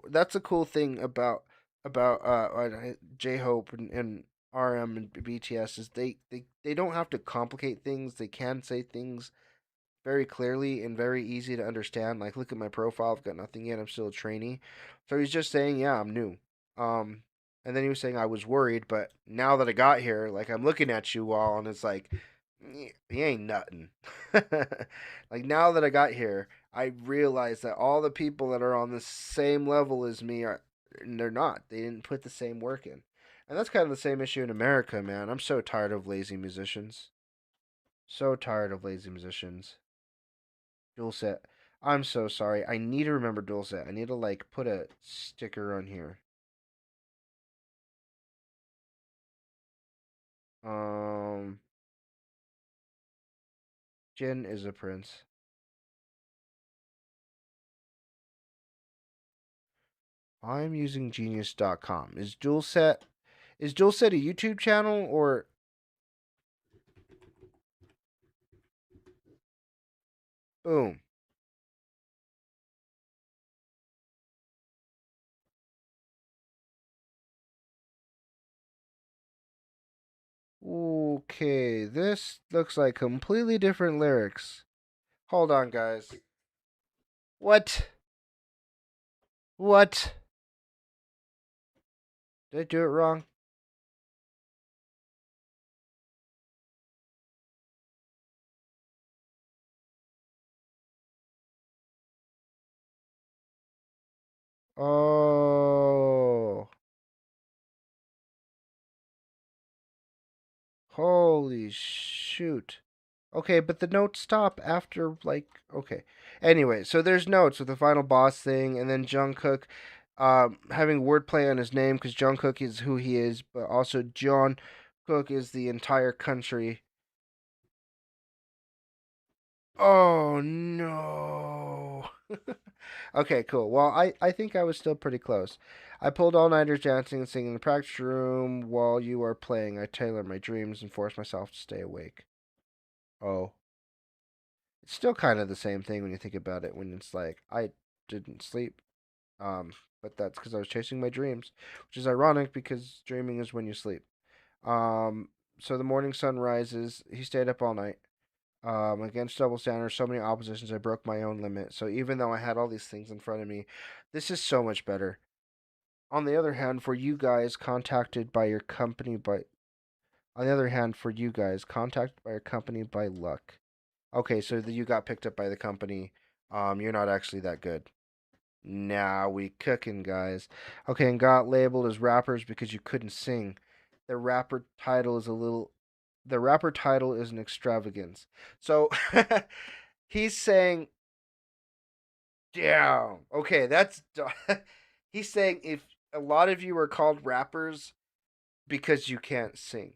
that's a cool thing about about J Hope and RM and BTS is they don't have to complicate things. They can say things very clearly and very easy to understand. Like, look at my profile. I've got nothing yet. I'm still a trainee. So he's just saying, yeah, I'm new. Um, and then he was saying I was worried, but now that I got here, like I'm looking at you all, and it's like, he ain't nothing. Like now that I got here, I realized that all the people that are on the same level as me are, and they're not. They didn't put the same work in. And that's kind of the same issue in America, man. I'm so tired of lazy musicians. So tired of lazy musicians. Dual set. I'm so sorry. I need to remember dual set. I need to like put a sticker on here. Um, Jin is a prince. I'm using genius.com. Is dual set a YouTube channel or boom? Okay, this looks like completely different lyrics. Hold on, guys. What? What? Did I do it wrong? Oh. Holy shoot. Okay, but the notes stop after like okay. Anyway, so there's notes with the final boss thing, and then Jungkook, having wordplay on his name because Jungkook is who he is, but also John Cook is the entire country. Oh no. Okay, cool. Well, I think I was still pretty close. I pulled all nighters dancing and singing in the practice room while you are playing. I tailor my dreams and force myself to stay awake. Oh. It's still kind of the same thing when you think about it. When it's like I didn't sleep, um, but that's because I was chasing my dreams, which is ironic because dreaming is when you sleep. Um, so the morning sun rises. He stayed up all night. Against double standards, so many oppositions, I broke my own limit. So even though I had all these things in front of me, this is so much better. On the other hand, for you guys contacted by your company by on the other hand, for you guys contacted by your company by luck. Okay, so you got picked up by the company. You're not actually that good. Nah, we cooking, guys. Okay, and got labeled as rappers because you couldn't sing. The rapper title is a little. The rapper title is an extravagance. So he's saying, "Damn." Okay, that's. He's saying if a lot of you are called rappers because you can't sing.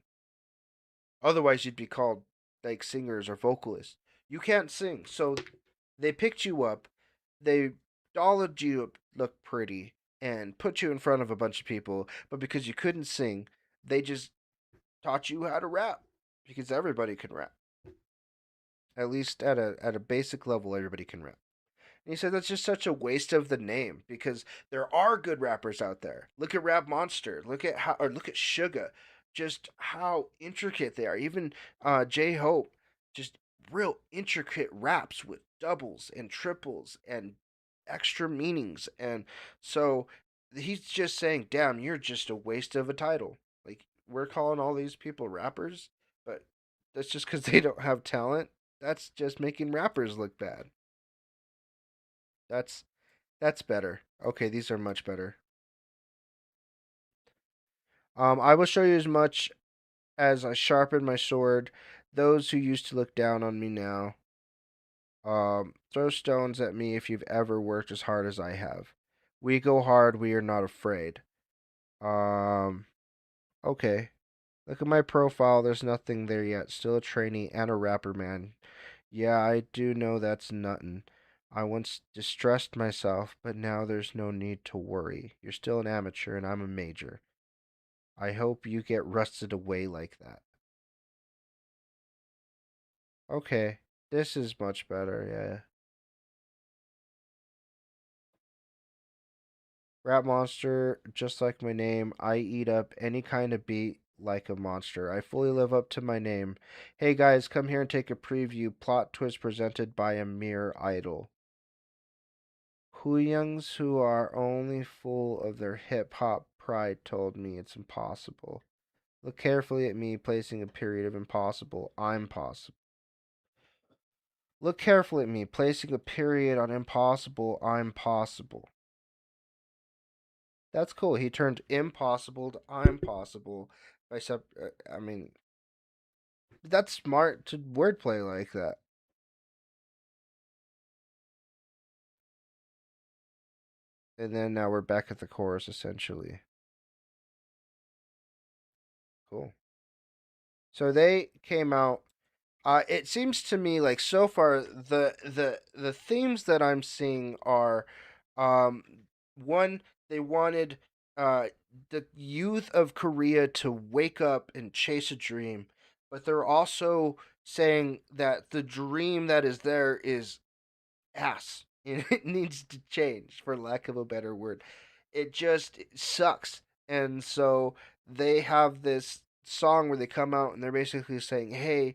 Otherwise, you'd be called like singers or vocalists. You can't sing, so they picked you up, they dolled you up, look pretty, and put you in front of a bunch of people. But because you couldn't sing, they just taught you how to rap because everybody can rap. At least at a basic level, everybody can rap. And he said that's just such a waste of the name because there are good rappers out there. Look at Rap Monster. Look at Suga. Just how intricate they are. Even J Hope, just real intricate raps with doubles and triples and extra meanings. And so he's just saying, "Damn, you're just a waste of a title." Like we're calling all these people rappers, but that's just because they don't have talent. That's just making rappers look bad. That's that's better. Okay, these are much better. I will show you as much as I sharpen my sword. Those who used to look down on me now, throw stones at me if you've ever worked as hard as I have. We go hard. We are not afraid. Um, okay. Look at my profile. There's nothing there yet. Still a trainee and a rapper, man. Yeah, I do know that's nuttin'. I once distressed myself, but now there's no need to worry. You're still an amateur and I'm a major. I hope you get rusted away like that. Okay, this is much better, yeah. Rap monster, just like my name. I eat up any kind of beat like a monster. I fully live up to my name. Hey guys, come here and take a preview. Plot twist presented by a mere idol. Youngs who are only full of their hip hop pride told me it's impossible. Look carefully at me, placing a period of impossible. I'm possible. Look carefully at me, placing a period on impossible. I'm possible. That's cool. He turned impossible to I'm possible. I mean, that's smart to wordplay like that. And then now we're back at the chorus, essentially. Cool. So they came out. It seems to me like so far the themes that I'm seeing are, um, one, they wanted the youth of Korea to wake up and chase a dream, but they're also saying that the dream that is there is ass. It needs to change, for lack of a better word. It just sucks. And so they have this song where they come out and they're basically saying, hey,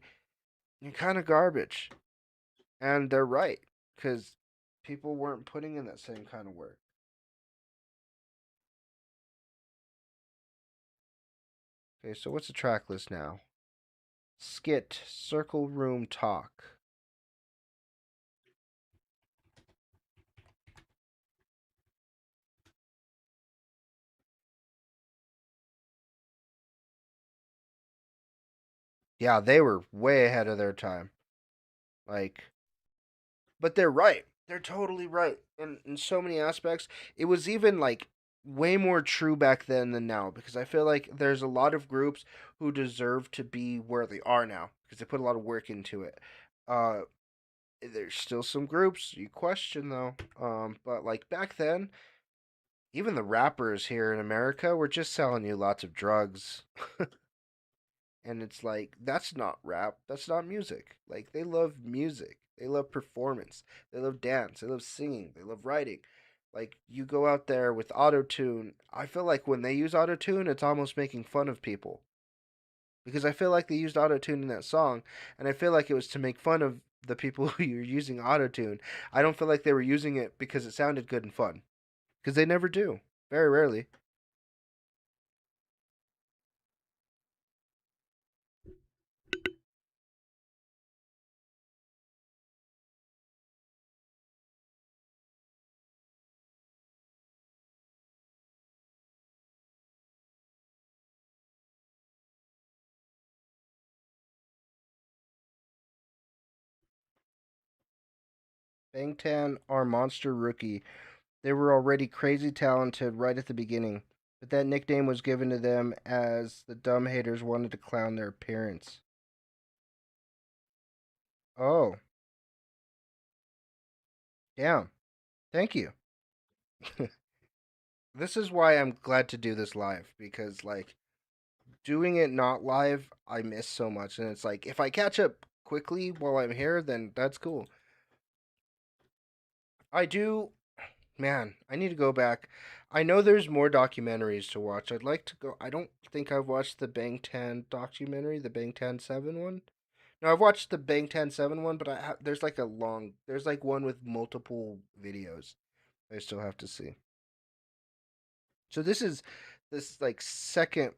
you're kind of garbage. And they're right, because people weren't putting in that same kind of work. Okay, so what's the track list now? Skit, Circle Room Talk. Yeah, they were way ahead of their time. Like, but they're right. They're totally right. In so many aspects. It was even like way more true back then than now, because I feel like there's a lot of groups who deserve to be where they are now because they put a lot of work into it. Uh there's still some groups you question though. But like back then, even the rappers here in America were just selling you lots of drugs. And it's like, that's not rap, that's not music. Like, they love music, they love performance, they love dance, they love singing, they love writing. Like, you go out there with auto tune, I feel like when they use auto tune, it's almost making fun of people, because I feel like they used auto tune in that song, and I feel like it was to make fun of the people who are using auto tune. I don't feel like they were using it because it sounded good and fun, because they never do, very rarely. Bangtan are monster rookie. They were already crazy talented right at the beginning, but that nickname was given to them as the dumb haters wanted to clown their appearance. Oh, damn. Thank you. This is why I'm glad to do this live, because, like, doing it not live, I miss so much. And it's like, if I catch up quickly while I'm here, then that's cool. I do. Man, I need to go back. I know there's more documentaries to watch. I'd like to go. I don't think I've watched the Bangtan documentary, the Bangtan 7 one. No, I've watched the Bangtan 7 one, but there's like there's like one with multiple videos I still have to see. So this like second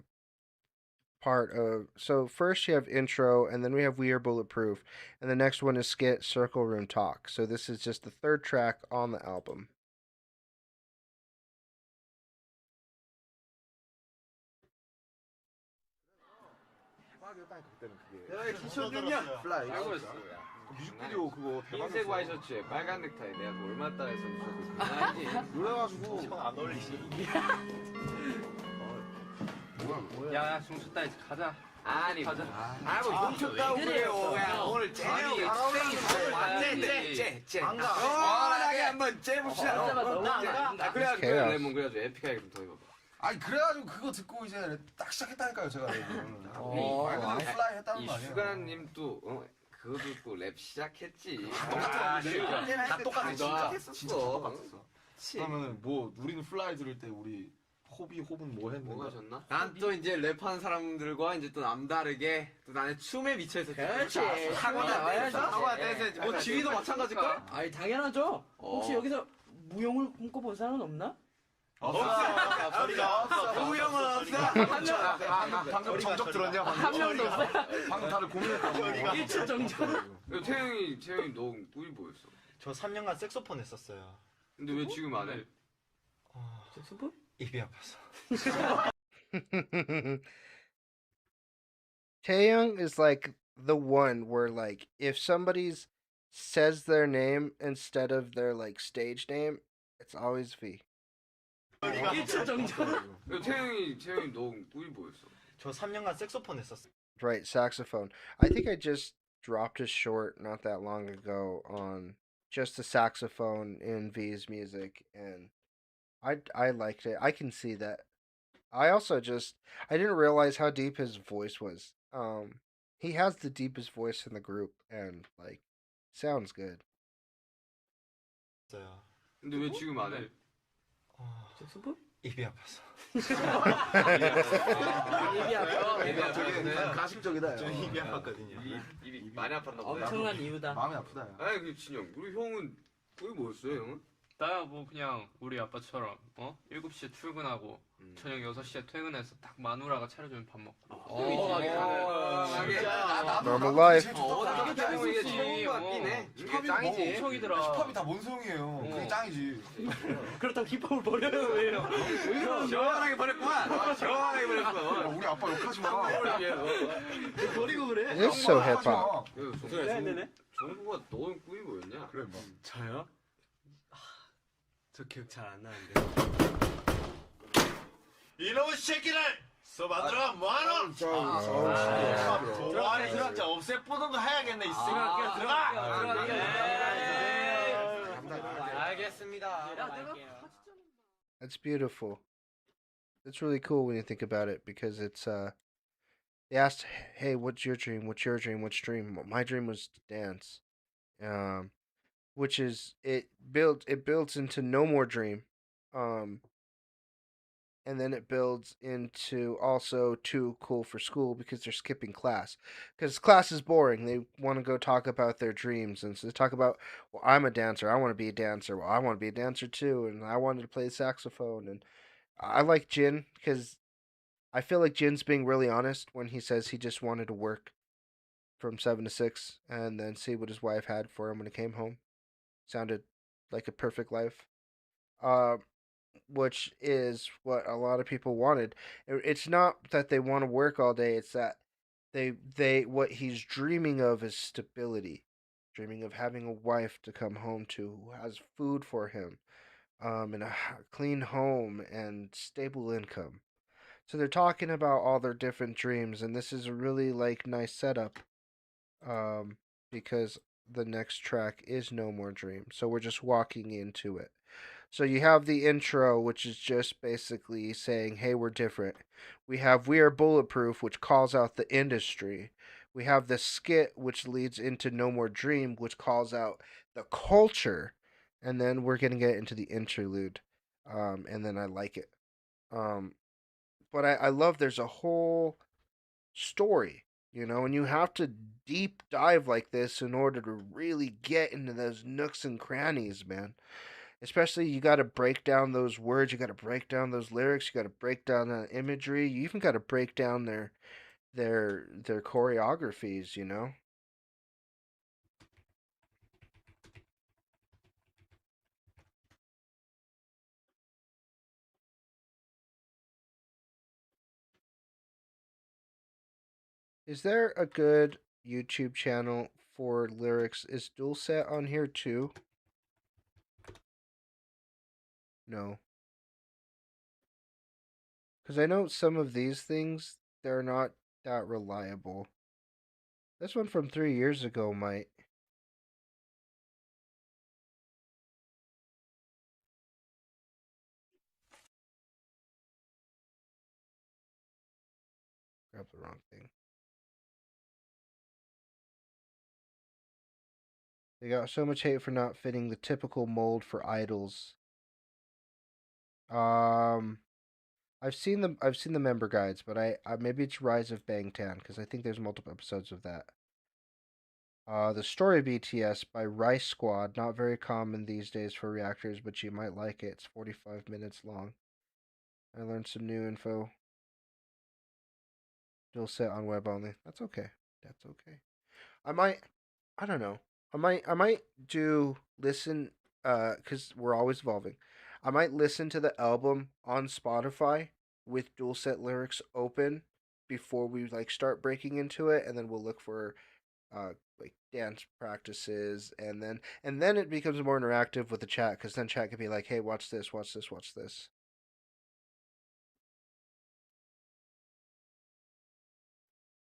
part of, so first you have intro, and then we have We Are Bulletproof, and the next one is Skit, Circle Room Talk. So this is just the third track on the album. 내가 기천용이야. 플라이. 알고 있어. 뮤직비디오 그거 흰색 대박이었어. 와이셔츠에 빨간 넥타이 내가 그 얼마 따라 했었는지 그거지. 그래가지고 안 어울리지. 야 중수 따위 가자. 아니 가자. 아뭐 훔쳤다고 그래요. 야 오늘 쟤네요. 쟤. 안 가. 시원하게 한번 째봅시다. 그래가지고 개야. 레몬 그래가지고 에픽하게 좀 더 입어봐. 아니 그래가지고 그거 듣고 이제 딱 시작했다니까요 제가. 말 그대로 플라이 했다는 이 거 아니에요. 슈가님도 그거 듣고 랩 시작했지. 다 똑같아 진짜. 진짜 다 똑같았어. 그러면은 뭐 우리는 플라이 들을 때 우리 호비는 뭐 했는데? 뭐가 졌나? 난 또 이제 랩하는 사람들과 이제 또 남다르게 또 나는 춤에 미쳐있어. 그렇지. 사고가 댄스. 뭐 지휘도 마찬가지일까? 아니 당연하죠. 혹시 여기서 무용을 꿈꿔본 사람은 없나? 없어. 우영은 없어. 방금 정적 들었냐? 한 명도 없어요. 방금 다들 고민했다고. 1초 정도. 태영이 너 꿈이 뭐였어? 저 3년간 색소폰 했었어요. 근데 왜 지금 안 해? 색소폰? 입이 아파서. Taeyong is like the one where like if somebody's says their name instead of their like stage name, it's always V. 1초 정도. 태영이 너 꿈이 뭐였어? 저 3년간 색소폰 했었어요. Right, saxophone. I think I just dropped a short not that long ago on just the saxophone in V's music, and I liked it. I can see that. I also I didn't realize how deep his voice was. He has the deepest voice in the group, and like sounds good. 근데 왜 지금 안 해? 색소폰? 입이 아파서. 입이 아파. 되게 가식적이다. 저 입이 아팠거든요. 입이 많이 아팠나 보다. 엄청난 이유다. 마음이 아프다. 야. 아니 그 진영 우리 형은 꿈이 뭐였어요 형은? 나야 뭐 그냥 우리 아빠처럼 7시에 출근하고 저녁 6시에 퇴근해서 딱 마누라가 차려주면 밥 먹고 Normal life. 어떻게 보면 이게 최고인 것 같긴 해. 이게 짱이지. 척이더라. 힙합이 다 뭔송이에요. 그게 짱이지. 그렇다고 힙합을 버려요 왜요? 시원하게 버렸구만. 시원하게 야, 버렸어. 우리 아빠 욕하지 마. 버리고 그래? It is so hip 하지 마. hop. 정국아 너는 꿈이 뭐였냐? 그래 뭐. 저요? 저 기억 잘 안 나는데. 이놈의 새끼들! 써봐들어 뭐하노? 들어가자 없애보는 거 해야겠네 이 새끼야. 들어가! 알겠습니다. That's beautiful. It's really cool when you think about it because it's they asked, "Hey, what's your dream? What's your dream? What's your dream?" Well, my dream was to dance. Which is it builds into No More Dream. And then it builds into also Too Cool for School because they're skipping class. Because class is boring. They want to go talk about their dreams. And so they talk about, well, I'm a dancer. I want to be a dancer. Well, I want to be a dancer too. And I wanted to play the saxophone. And I like Jin because I feel like Jin's being really honest when he says he just wanted to work from 7 to 6 and then see what his wife had for him when he came home. Sounded like a perfect life. Which is what a lot of people wanted. It's not that they want to work all day, it's that they what he's dreaming of is stability. Dreaming of having a wife to come home to who has food for him, and a clean home and stable income. So they're talking about all their different dreams, and this is a really like nice setup. Because the next track is No More Dream. So we're just walking into it. So you have the intro, which is just basically saying, hey, we're different. We have We Are Bulletproof, which calls out the industry. We have the skit, which leads into No More Dream, which calls out the culture. And then we're going to get into the interlude. And then I like it. But I love there's a whole story, and you have to deep dive like this in order to really get into those nooks and crannies, man. Especially you got to break down those words, you got to break down those lyrics, you got to break down the imagery, you even got to break down their choreographies, Is there a good YouTube channel for lyrics? Is Dulcet on here too? No. Because I know some of these things, they're not that reliable. This one from 3 years ago might. Grab the wrong thing. They got so much hate for not fitting the typical mold for idols. Um, I've seen the member guides, but I maybe it's Rise of Bangtan because I think there's multiple episodes of that. The story of BTS by Rice Squad, not very common these days for reactors, but you might like it. It's 45 minutes long. I learned some new info. Still set on web only. That's okay. That's okay. I don't know. I might do listen cuz we're always evolving. I might listen to the album on Spotify with dual set lyrics open before we like start breaking into it, and then we'll look for like dance practices, and then it becomes more interactive with the chat cuz then chat could be like, "Hey, watch this, watch this, watch this."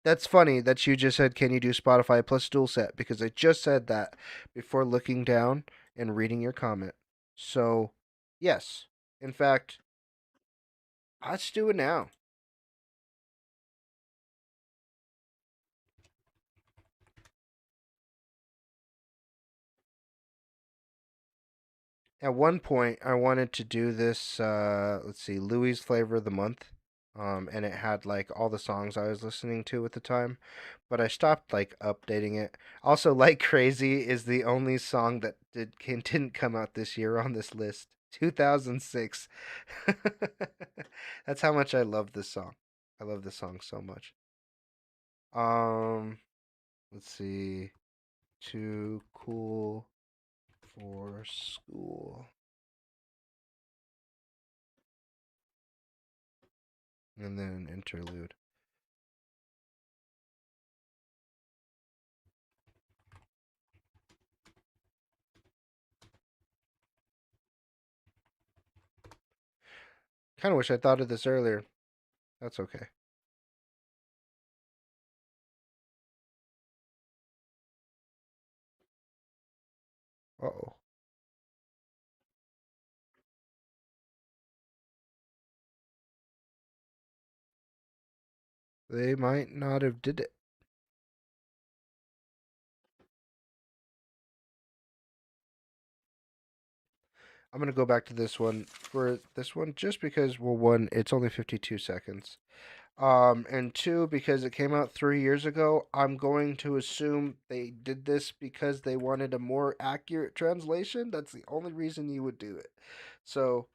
That's funny that you just said, "Can you do Spotify plus dual set?" Because I just said that before looking down and reading your comment. So, yes. In fact, let's do it now. At one point, I wanted to do this, let's see, Louie's Flavor of the Month. And it had like all the songs I was listening to at the time, but I stopped like updating it. Also, Like Crazy is the only song that didn't come out this year on this list. 2006. That's how much I love this song. I love this song so much. Um, let's see. Too cool for school. And then an interlude. Kind of wish I thought of this earlier. That's okay. Uh-oh. They might not have did it. I'm gonna go back to this one for this one just because, well, one, it's only 52 seconds. And two, because it came out 3 years ago, I'm going to assume they did this because they wanted a more accurate translation. That's the only reason you would do it. So,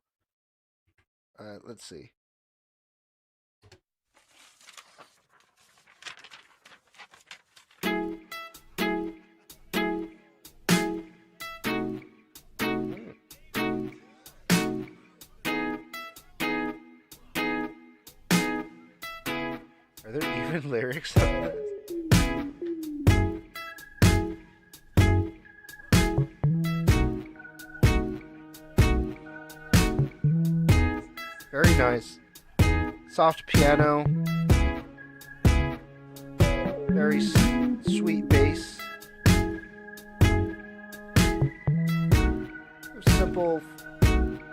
let's see. Are there even lyrics on this? Very nice. Soft piano. Very sweet bass. Simple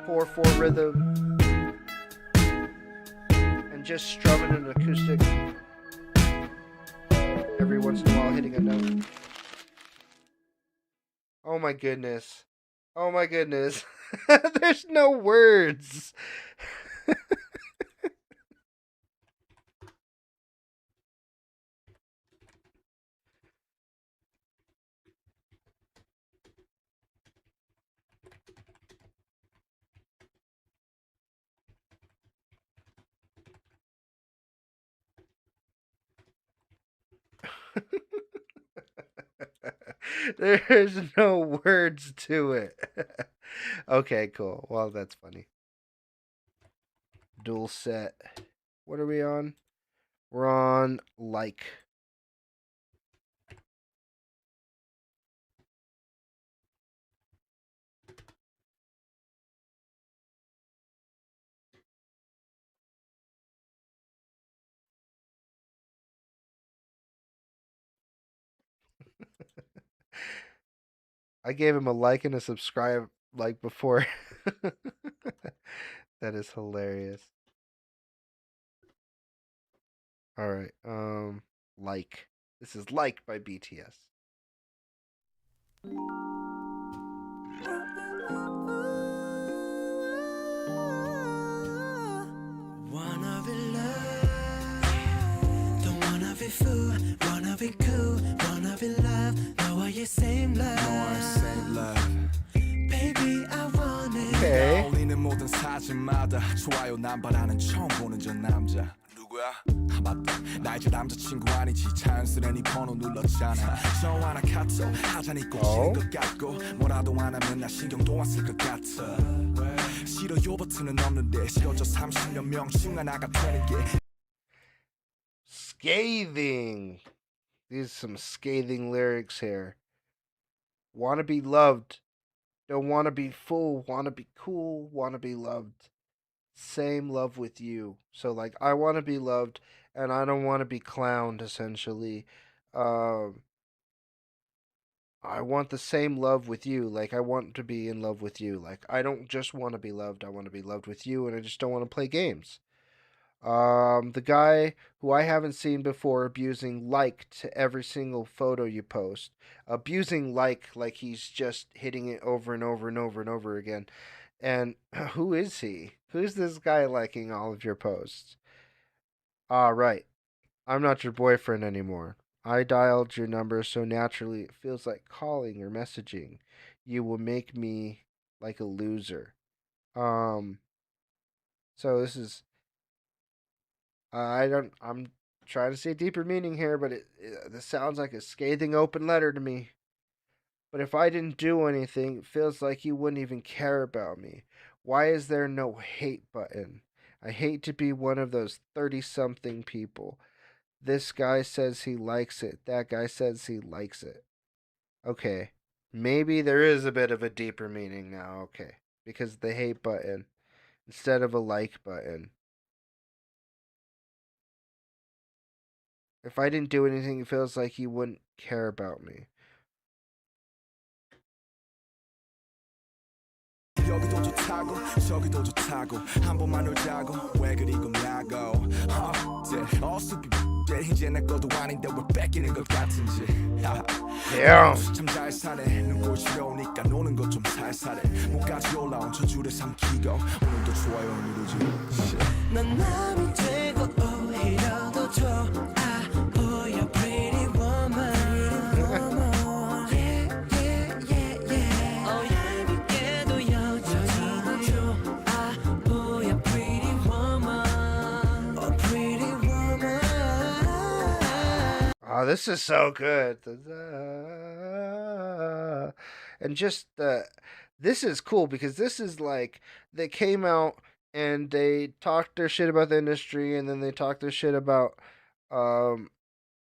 4/4 rhythm. And just strumming an acoustic every once in a while hitting a note. Oh my goodness. Oh my goodness. There's no words. There's no words to it. Okay, cool. Well, that's funny. Dual set. What are we on? We're on like. I gave him a like and a subscribe like before. That is hilarious. All right. Like. This is Like by BTS. 때마다 좋아요 남발하는 처음 보는 저 남자 누구야? 아 맞다 나 이제 남자친구 아니지 자연스레 네 번호 눌렀잖아 전화나 카톡 하자니 꽂히는 것 같고 뭐라도 안 하면 나 신경도 안 쓸 것 같아 싫어요 버튼은 없는데 싫어져 30년 명중 하나가 되는 게 Scathing. These are some scathing lyrics here. Wanna be loved. Don't wanna be full. Wanna be cool. Wanna be loved. Same love with you. So like I wanna be loved and I don't wanna be clowned essentially. Um I want the same love with you. Like I want to be in love with you. Like I don't just want to be loved. I want to be loved with you and I just don't want to play games. The guy who I haven't seen before abusing like to every single photo you post. Abusing like he's just hitting it over and over and over and over again. And who is he? Who's this guy liking all of your posts? Ah, right. I'm not your boyfriend anymore. I dialed your number so naturally it feels like calling or messaging. You will make me like a loser. Um so I'm trying to say deeper meaning here, but this sounds like a scathing open letter to me. But if I didn't do anything, it feels like you wouldn't even care about me. Why is there no hate button? I hate to be one of those 30 something people. This guy says he likes it. That guy says he likes it. Okay. Maybe there is a bit of a deeper meaning now. Okay. Because the hate button instead of a like button. If I didn't do anything, it feels like he wouldn't care about me. 여기도 좋다고 저기도 좋다고 한 번만 놀자고 왜 그리 겁나고 어수비 이제 내 것도 아닌데 왜 뺏기는 것 같은지 참 잘 사네 눈꼴 시려우니까 노는 것 좀 살살해 목까지 올라온 저 줄에 삼키고 오늘도 좋아요 누르지 난 남이 되고 오히려 더 좋아 보여 pretty woman Oh, this is so good. And just this is cool because this is like they came out and they talked their shit about the industry and then they talked their shit about um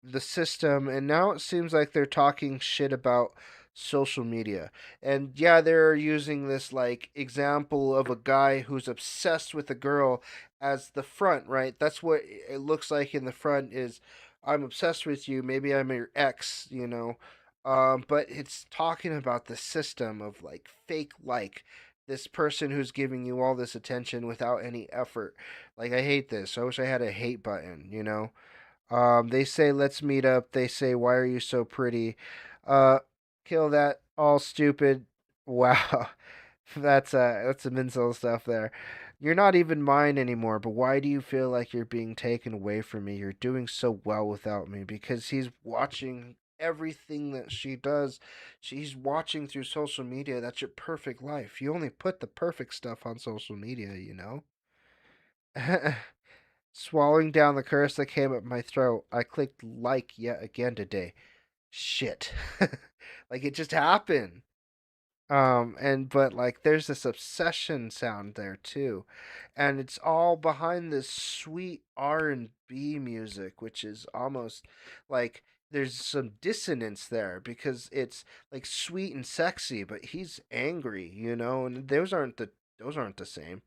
the system and now it seems like they're talking shit about social media. And yeah, they're using this like example of a guy who's obsessed with a girl as the front, right? That's what it looks like in the front is I'm obsessed with you, maybe I'm your ex, you know. But it's talking about the system of like fake like this person who's giving you all this attention without any effort. Like I hate this. I wish I had a hate button, you know. They say let's meet up. They say why are you so pretty? Uh, kill that. All stupid. Wow, that's some insult stuff there. You're not even mine anymore. But why do you feel like you're being taken away from me? You're doing so well without me because he's watching everything that she does. She's watching through social media. That's your perfect life. You only put the perfect stuff on social media, you know. Swallowing down the curse that came up my throat, I clicked like yet again today. Shit. Like it just happened. And but like there's this obsession sound there too. And it's all behind this sweet R&B music, which is almost like there's some dissonance there because it's like sweet and sexy, but he's angry, you know, and those aren't the same.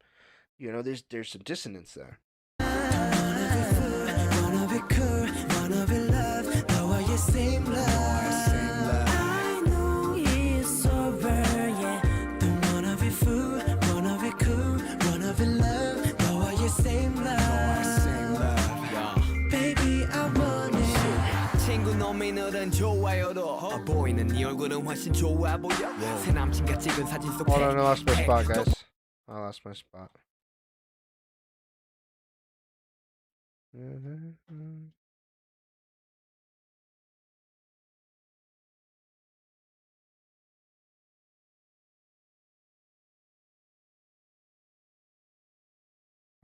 You know, there's some dissonance there. Wanna be cool, wanna be loved 너와의 same love I know it's over, yeah Don't wanna be fool, wanna be cool wanna be loved 너와의 same love Baby I want it 친구 놈이 늘은 좋아요도 보이는 네 얼굴은 훨씬 좋아 보여 새 남친과 찍은 사진 속 Hold on, I lost my spot, guys. I lost my spot.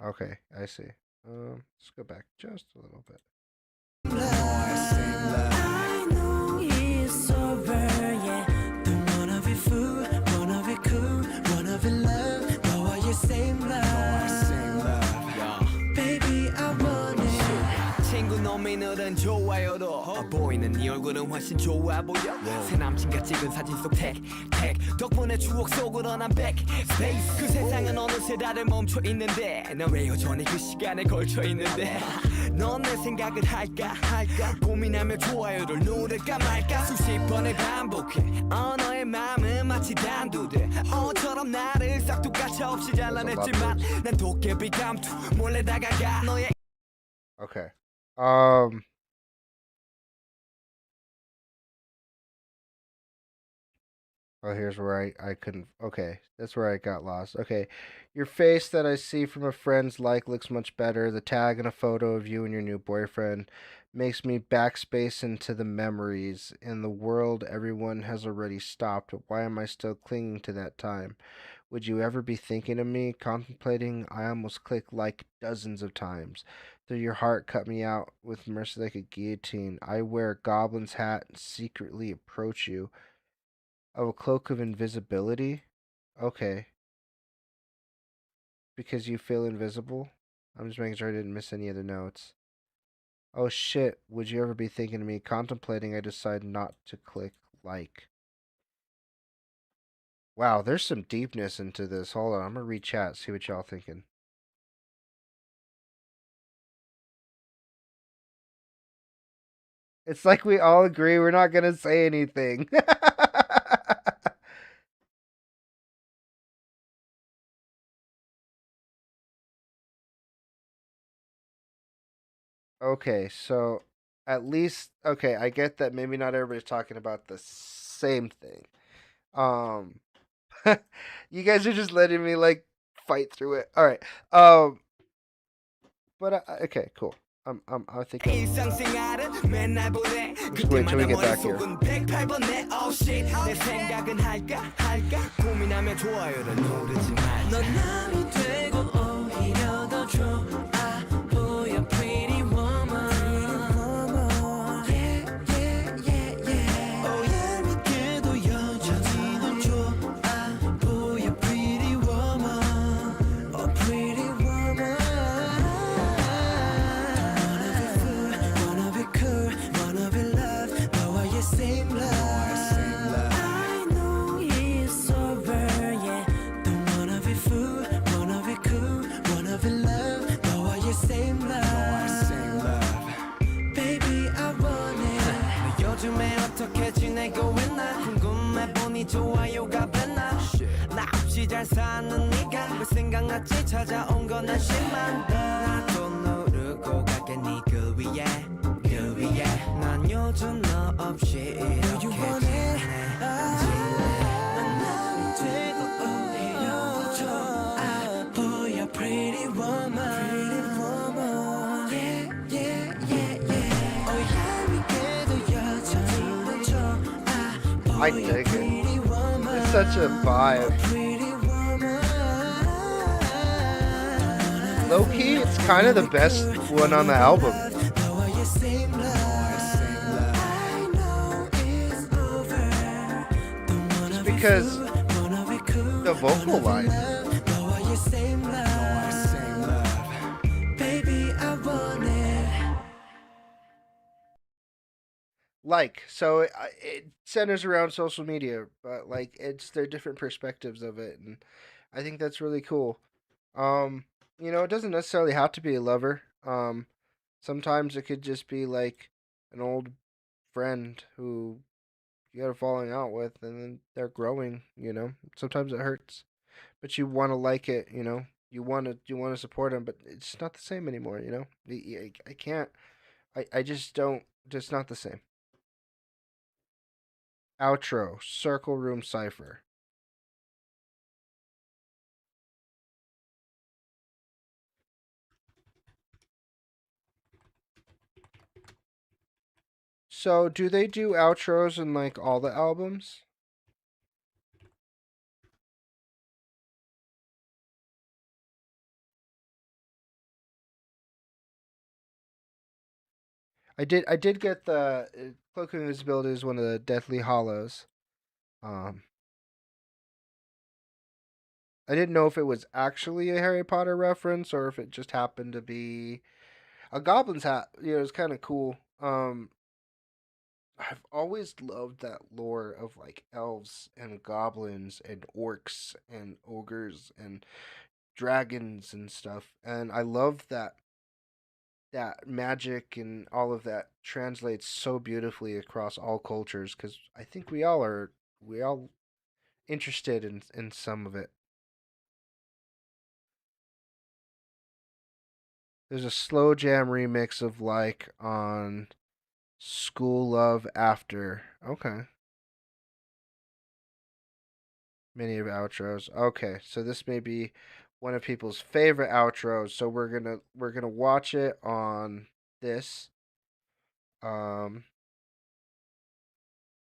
Okay, I see. Let's go back just a little bit. I know it's over, yeah. Don't wanna be fool, wanna be cool, wanna be love. 너와 your same love. Baby, I want it. 친구 노미늘은 좋아요도 보이는 네 얼굴은 훨씬 좋아 보여 새 남친과 찍은 사진 속 택 덕분에 추억 속으로 난 back space 그 세상은 어느새 다들 멈춰 있는데 난 왜 여전히 그 시간에 걸쳐 있는데 넌 내 생각을 할까 고민하며 좋아요를 누를까 말까 수십 번을 반복해 너의 마음은 마치 단두대 어처럼 나를 싹둑가차 없이 잘라냈지만 난 도깨비 감투 몰래 다가가 너의 Okay. Oh, here's where I couldn't. Okay, that's where I got lost. Okay, your face that I see from a friend's like looks much better. The tag and a photo of you and your new boyfriend makes me backspace into the memories. In the world, everyone has already stopped. Why am I still clinging to that time? Would you ever be thinking of me? Contemplating, I almost clicked like dozens of times. Through your heart, cut me out with mercy like a guillotine. I wear a goblin's hat and secretly approach you. Oh, a cloak of invisibility? Okay. Because you feel invisible? I'm just making sure I didn't miss any other notes. Oh shit, would you ever be thinking of me? Contemplating, I decide not to click like. Wow, there's some deepness into this. Hold on, I'm gonna read chat, see what y'all thinking. It's like we all agree we're not gonna say anything. Okay, so at least okay, I get that maybe not everybody's talking about the same thing. Um you guys are just letting me like fight through it. All right. But okay, cool. I think 일상생활은 맨날 보내 just wait till we get back here. 머릿속은 108번 내 oh shit 내 생각은 할까 고민하며 좋아요를 누르지 말자 넌 남이 되고 오히려 더 좋아 보여 pretty woman. Yeah, yeah, yeah, yeah. 얄밉게도 여전히 넌 좋아 보여 pretty woman. Oh pretty woman. Wanna be cool, wanna be love. 너와의 same love. I know it's over, yeah. Don't wanna be fool, wanna be cool, wanna be love. 너와의 same love. Baby, I want it. 너 요즘에 어떻게 지내고 있나 궁금해 보니 좋아요가 뱉나 나 없이 잘 사는 네가 왜 생각났지 찾아온 건 한심한 나도 누르고 갈게 네그 위에 난 요즘 너 없이 이렇게 지내 난 남이 되고 오히려 좋아 보여 pretty woman. Yeah, yeah, yeah, yeah. 얄밉게도 여전히 넌 좋아 I dig it. pretty woman. It's such a vibe. Pretty woman. Low key, it's kind of the best one on the album. 너와의 same love. I know it's over. Don't wanna Just be because fool, wanna be cool, the vocal line. 너와의 same love. Baby, I want it. Like, so it centers around social media, but like it's their different perspectives of it, and I think that's really cool. It doesn't necessarily have to be a lover. Sometimes it could just be like an old friend who you got a falling out with, and then they're growing. Sometimes it hurts, but you want to like it. You want to support them, but it's not the same anymore. I can't. I just don't. It's not the same. Outro, Circle Room Cipher. So, do they do outros in like all the albums? I did get the Cloak of Invisibility is one of the Deathly Hollows. Um, I didn't know if it was actually a Harry Potter reference or if it just happened to be a goblin's hat. You know, it's kind of cool. I've always loved that lore of like elves and goblins and orcs and ogres and dragons and stuff. And I love that magic and all of that translates so beautifully across all cultures because I think we all interested in some of it. There's a slow jam remix of like on School Love After. Okay. Many of outros. Okay, so this may be one of people's favorite outros. So we're gonna watch it on this. Um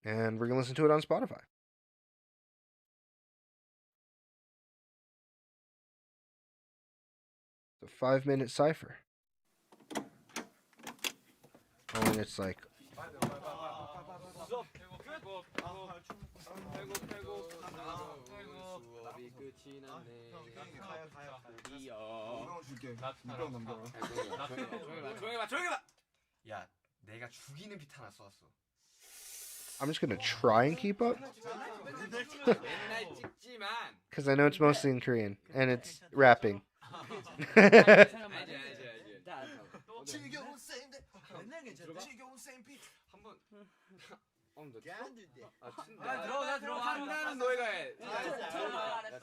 and we're gonna listen to it on Spotify. It's a 5 minute cipher. Oh, and it's like 야, 내가 죽이는 비트 하나 써왔어. I'm just gonna try and keep up 맨날 찍지만. because I know it's mostly in Korean and it's rapping. 알지. 지겨운 쌤들 맨날 괜찮아. 지겨운 쌤 비. 한번. 너 춘다. 들어가. 춘다는 너희가 해.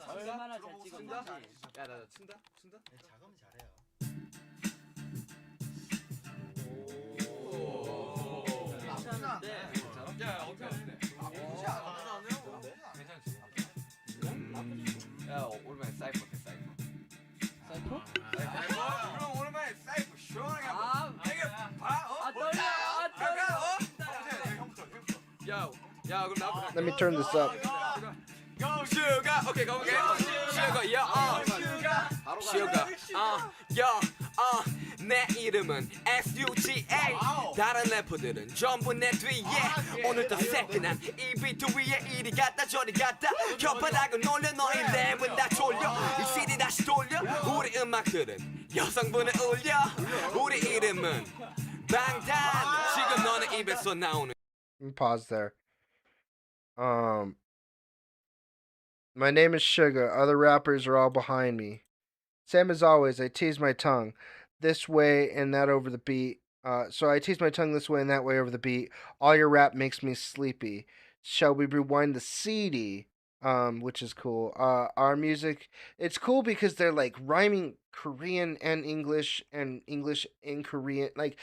얼마나 잘 찍었는지. 야, 나 춘다. 작업은 잘해요. 야, 어떻게 하는데? 괜찮지? 야, 오랜만에 사이퍼 어때, 사이퍼? 그럼 오랜만에 사이퍼 시원하게 한번. 이게 봐, 떨려. 야, 그럼 나부터. Let me turn this up. 슈가, 오케이, 가볼게. 슈가, 내 이름은 SUGA. 다른 래퍼들은 전부 내 뒤에. 오늘도 새끈한 이 비트 위에 이리 갔다 저리 갔다. 혓바닥을 놀려 너희 랩은 다 졸려. 이 CD 다시 돌려. 우리 음악들은 여성분을 울려. 우리 이름은 방탄. 지금 너는 입에서 나오는. Let me pause there. My name is Sugar. Other rappers are all behind me. Same as always, I tease my tongue this way and that over the beat. So I tease my tongue this way and that way over the beat. All your rap makes me sleepy. Shall we rewind the CD? Which is cool. Our music, it's cool because they're like rhyming Korean and English in Korean. Like,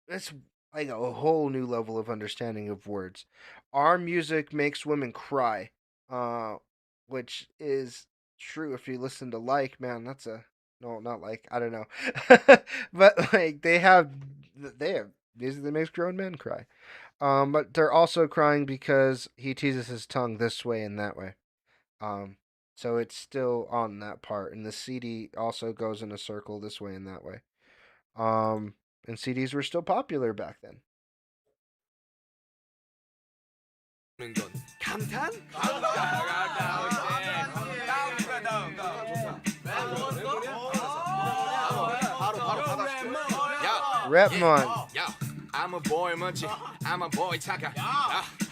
it's like a whole new level of understanding of words. Our music makes women cry, which is true if you listen to Like, man, that's a no, not Like, I don't know. But like they have music that makes grown men cry. But they're also crying because he teases his tongue this way and that way. So it's still on that part, and the CD also goes in a circle this way and that way. And CDs were still popular back then. 건 감탄? Repmon. 야, I'm a boy 먼지, I'm a boy 차가.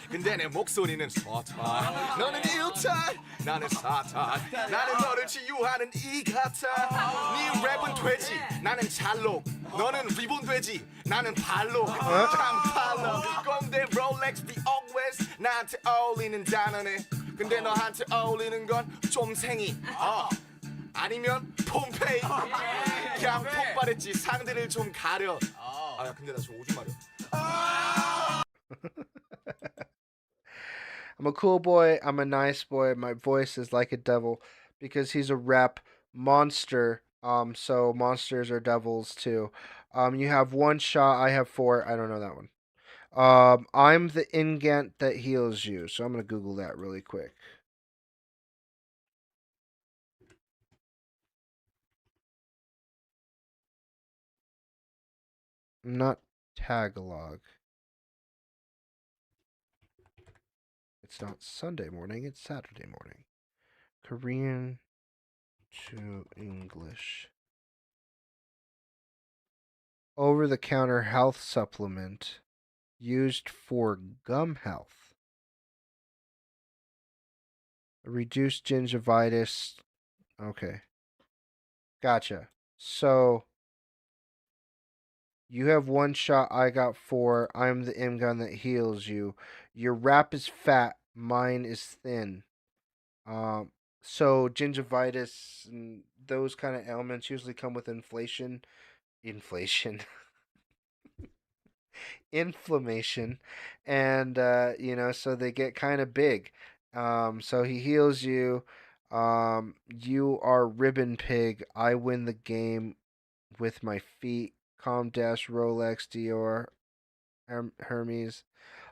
근데 내 목소리는 서탄. 너는 일탄, 나는 사탄. 나는 너를 치유하는 이 같아. 네 랩은 돼지, 나는 찰록. 너는 리본 돼지, 나는 발로. 장팔로. 꼰대 롤렉스 the always 나한테 어울리는 단어네. 근데 너한테 어울리는 건 좀 생이. 아니면 폼페이. 그냥 폭발했지. 상대를 좀 가려. 야, 근데 나 지금 오줌 마려. I'm a cool boy. I'm a nice boy. My voice is like a devil because he's a rap monster. So monsters are devils too. You have one shot. I have four. I don't know that one. I'm the ingant that heals you. So I'm gonna Google that really quick. not Tagalog. It's not Sunday morning, it's Saturday morning. Korean to English. Over-the-counter health supplement used for gum health. Reduced gingivitis. Okay. Gotcha. So you have 1 shot, I got 4. I'm the M gun that heals you. Your wrap is fat, mine is thin. So gingivitis and those kind of ailments usually come with inflation. Inflammation, and so they get kind of big. So he heals you. You are Ribbon Pig. I win the game with my feet. Comdash, Rolex, Dior, Hermes.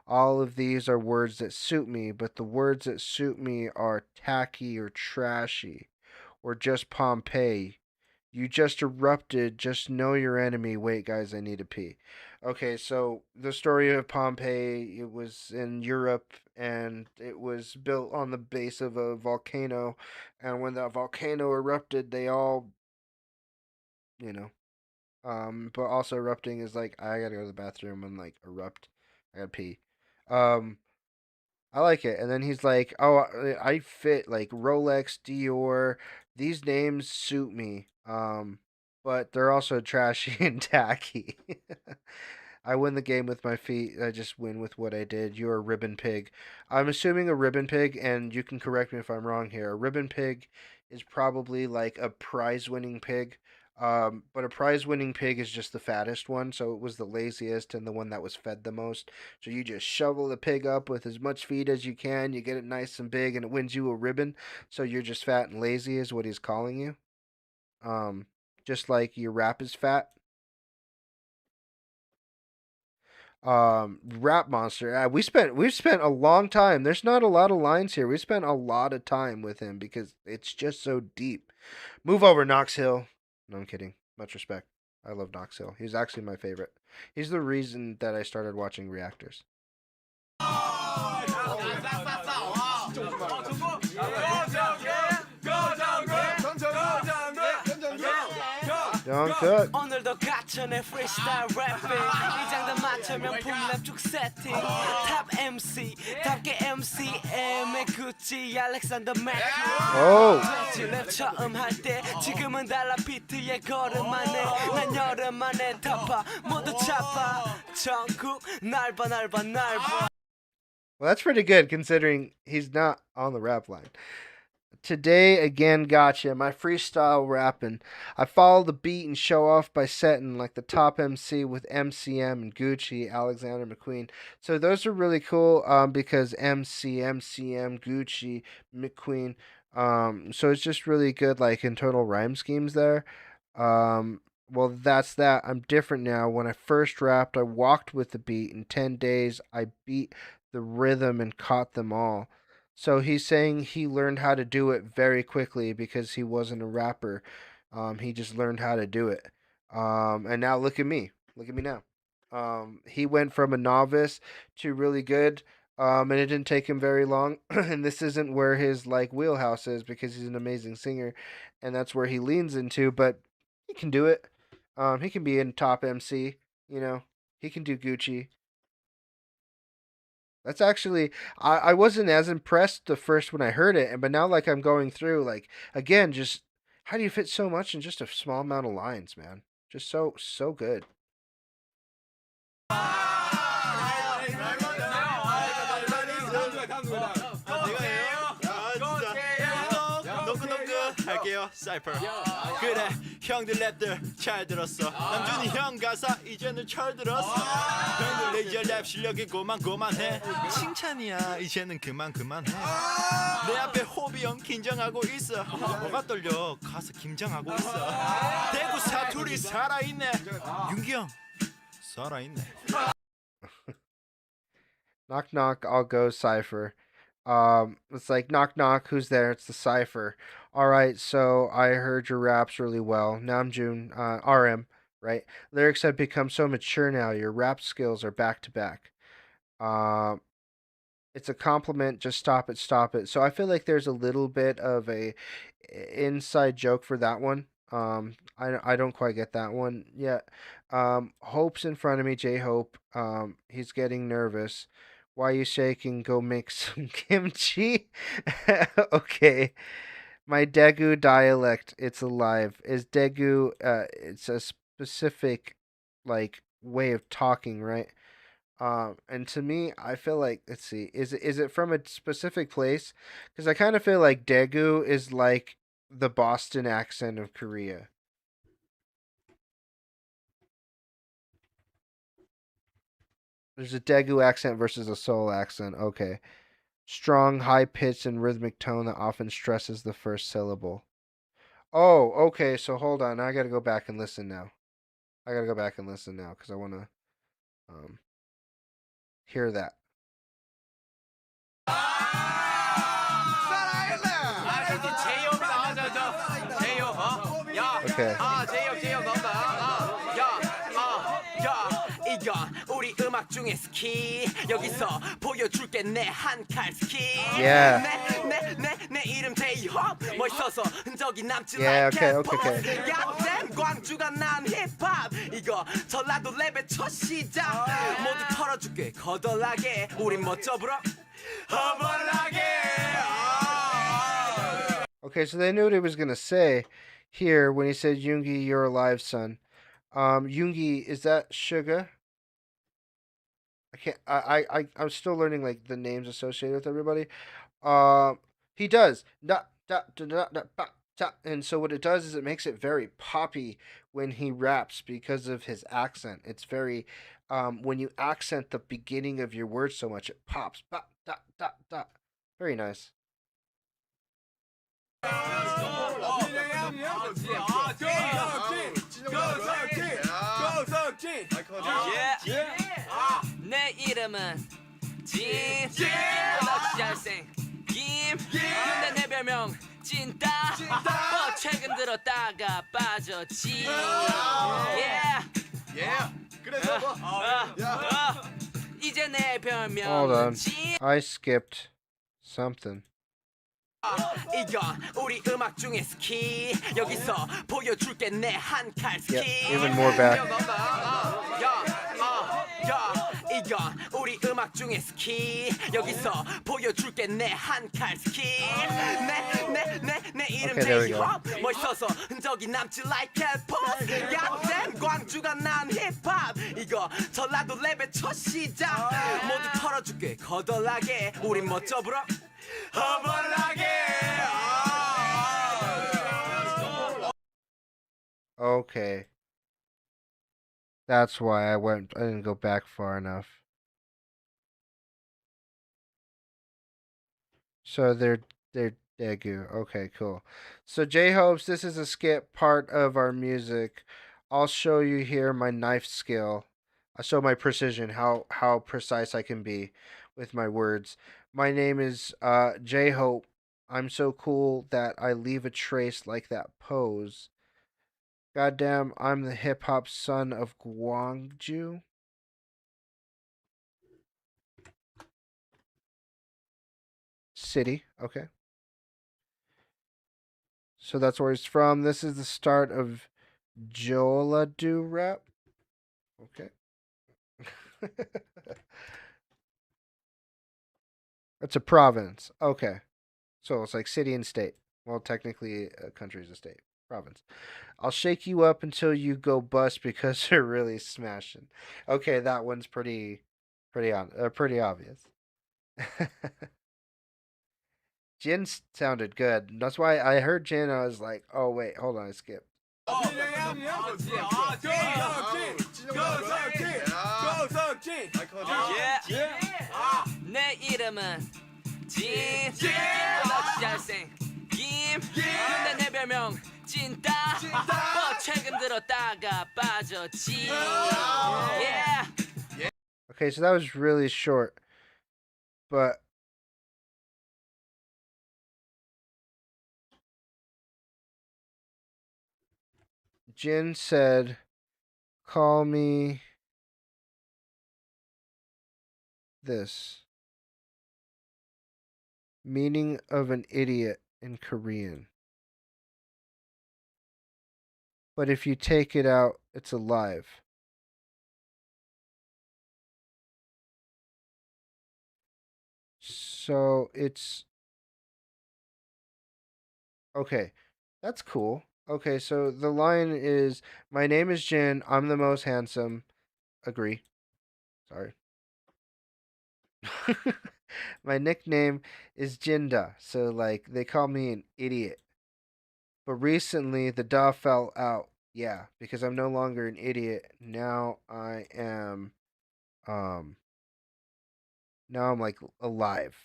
All of these are words that suit me, but the words that suit me are tacky or trashy, or just Pompeii. You just erupted. Just know your enemy. Wait, guys, I need to pee. Okay, so the story of Pompeii, it was in Europe, and it was built on the base of a volcano. And when that volcano erupted, they all, you know, but also erupting is like, I gotta go to the bathroom and like erupt. I gotta pee. Um, I like it. And then he's like, "Oh, I fit like Rolex, Dior. These names suit me. But they're also trashy and tacky." I win the game with my feet. I just win with what I did. You're a ribbon pig. I'm assuming a ribbon pig, and you can correct me if I'm wrong here. A ribbon pig is probably like a prize winning pig. But a prize winning pig is just the fattest one, so it was the laziest and the one that was fed the most. So you just shovel the pig up with as much feed as you can, you get it nice and big, and it wins you a ribbon. So you're just fat and lazy, is what he's calling you. Um, just like your rap is fat. Rap monster. We've spent a long time. There's not a lot of lines here. We spent a lot of time with him because it's just so deep. Move over, Knox Hill. No, I'm kidding. Much respect. I love Knox Hill. He's actually my favorite. He's the reason that I started watching Reactors. Don't cook. 오늘도 가천의 freestyle rapping 이 장단 맞춰 명품 랩쭉 세팅 탑 MC 답게 MCM의 구찌 알렉산더 맥 랩 처음 할때 지금은 달라 비트에 걸음만해 난 여름 만에 타파 모두 차파 전국 날봐 날봐 날봐. Well, that's pretty good considering he's not on the rap line. Today again, gotcha. My freestyle rapping. I follow the beat and show off by setting like the top MC with MCM and Gucci, Alexander McQueen. So those are really cool because MC, MCM, Gucci, McQueen. So it's just really good like internal rhyme schemes there. Well, that's that. I'm different now. When I first rapped, I walked with the beat. In 10 days, I beat the rhythm and caught them all. So he's saying he learned how to do it very quickly because he wasn't a rapper. He just learned how to do it. And now look at me. Look at me now. He went from a novice to really good. And it didn't take him very long. And this isn't where his like wheelhouse is because he's an amazing singer, and that's where he leans into. But he can do it. He can be in top MC. You know, he can do Gucci. That's actually I wasn't as impressed the first when I heard it, but now like I'm going through like again, just how do you fit so much in just a small amount of lines, man? Just so good. 할게요 Cipher 그래 형들 랩들 잘 들었어 남준이 형 가사 이제는 철들었어 형들 이제 랩 실력이 고만해 칭찬이야 이제는 그만해 내 앞에 호비 형 긴장하고 있어 뭐가 떨려 가서 김장하고 있어 대구 사투리 살아있네 윤기 형 살아있네. Knock knock, I'll go Cipher. It's like knock knock, who's there? It's the Cipher. All right, so I heard your raps really well. Namjoon, RM. right? Lyrics have become so mature now. Your rap skills are back to back. It's a compliment. Just stop it, stop it. So I feel like there's a little bit of a inside joke for that one. I don't quite get that one yet. Hope's in front of me, J Hope. He's getting nervous. Why you shaking? Go make some kimchi. Okay. My Daegu dialect, it's alive. Is Daegu it's a specific like way of talking, right? And to me, I feel like let's see, is it from a specific place? Because I kind of feel like Daegu is like the Boston accent of Korea. There's a Daegu accent versus a Seoul accent. Okay. Strong, high pitched, and rhythmic tone that often stresses the first syllable. Oh, okay. So hold on. I gotta go back and listen now. I gotta go back and listen now because I want to um, hear that. Okay. 우리 음악 중에 스키 여기서 보여줄게 내 한 칼 스키 Yeah. 내 이름 J-Hope 멋있어서 흔적이 남지 Yeah, like okay. 야댐 광주가 난 힙합 이거 전라도 랩의 첫 시작 모두 털어줄게 거덜나게 우린 멋져 불어 허벌나게 Okay, so they knew what he was gonna say here when he said, "Yoongi, you're alive, son." Yoongi, is that sugar? I can't. I'm still learning like the names associated with everybody. He does. Da da da da da ba, da. And so what it does is it makes it very poppy when he raps because of his accent. It's very when you accent the beginning of your words so much, it pops. Ba da da da. Very nice. 내 이름은 진 럭시 잘생 김 근데 내 별명 찐따 최근 들었다가 빠졌지 그래서 이제 내 Hold on. 별명은 진 I skipped something. 이건 우리 음악 중에 스키 여기서 보여줄게 내 한 칼 스키 Yep, even more back. 이건 우리 음악 중에 스키 여기서 보여줄게 내 한 칼 스키 내 이름 Okay, there we go. J-Hope 멋있어서 흔적이 남지 like cat 야댐 광주가 난 힙합 이거 전라도 랩의 첫 시작 모두 털어줄게 거덜나게 우린 멋져 불어 Okay. That's why I didn't go back far enough. So they're Daegu. Okay, cool. So J-Hopes, this is a skip part of our music. I'll show you here my knife skill. I'll show my precision, how precise I can be with my words. My name is J-Hope. I'm so cool that I leave a trace like that pose. Goddamn, I'm the hip hop son of Gwangju. City, okay. So that's where he's from. This is the start of Joladu rap. Okay. It's a province. Okay. So it's like city and state. Well, technically, a country is a state. Province. I'll shake you up until you go bust because you're really smashing. Okay, that one's pretty obvious. Jin sounded good. That's why I heard Jin. I was like, oh wait, hold on, I skipped. 내 이름은 진 럭시 잘생 김 근데 내 별명 찐따 최근 들었다가 빠졌지 Okay, so that was really short, but Jin said call me this. Meaning of an idiot in Korean. But if you take it out, it's alive. So it's okay. That's cool. Okay, so the line is, my name is Jin, I'm the most handsome. Agree. Sorry. My nickname is Jinda, so like they call me an idiot. But recently the da fell out. Yeah, because I'm no longer an idiot. Now I am um now I'm like alive,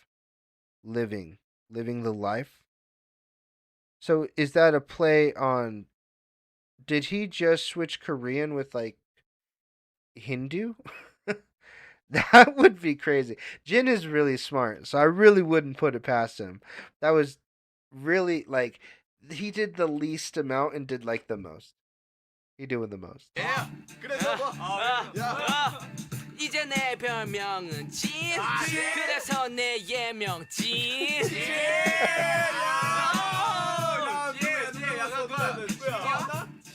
living the life. So is that a play on, did he just switch Korean with like Hindu? That would be crazy. Jin is really smart, so I really wouldn't put it past him. That was really like, he did the least amount and did like the most. He doing the most. Yeah. 그래서 뭐. 이제 내 별명은 진. 그래서 내 예명 진.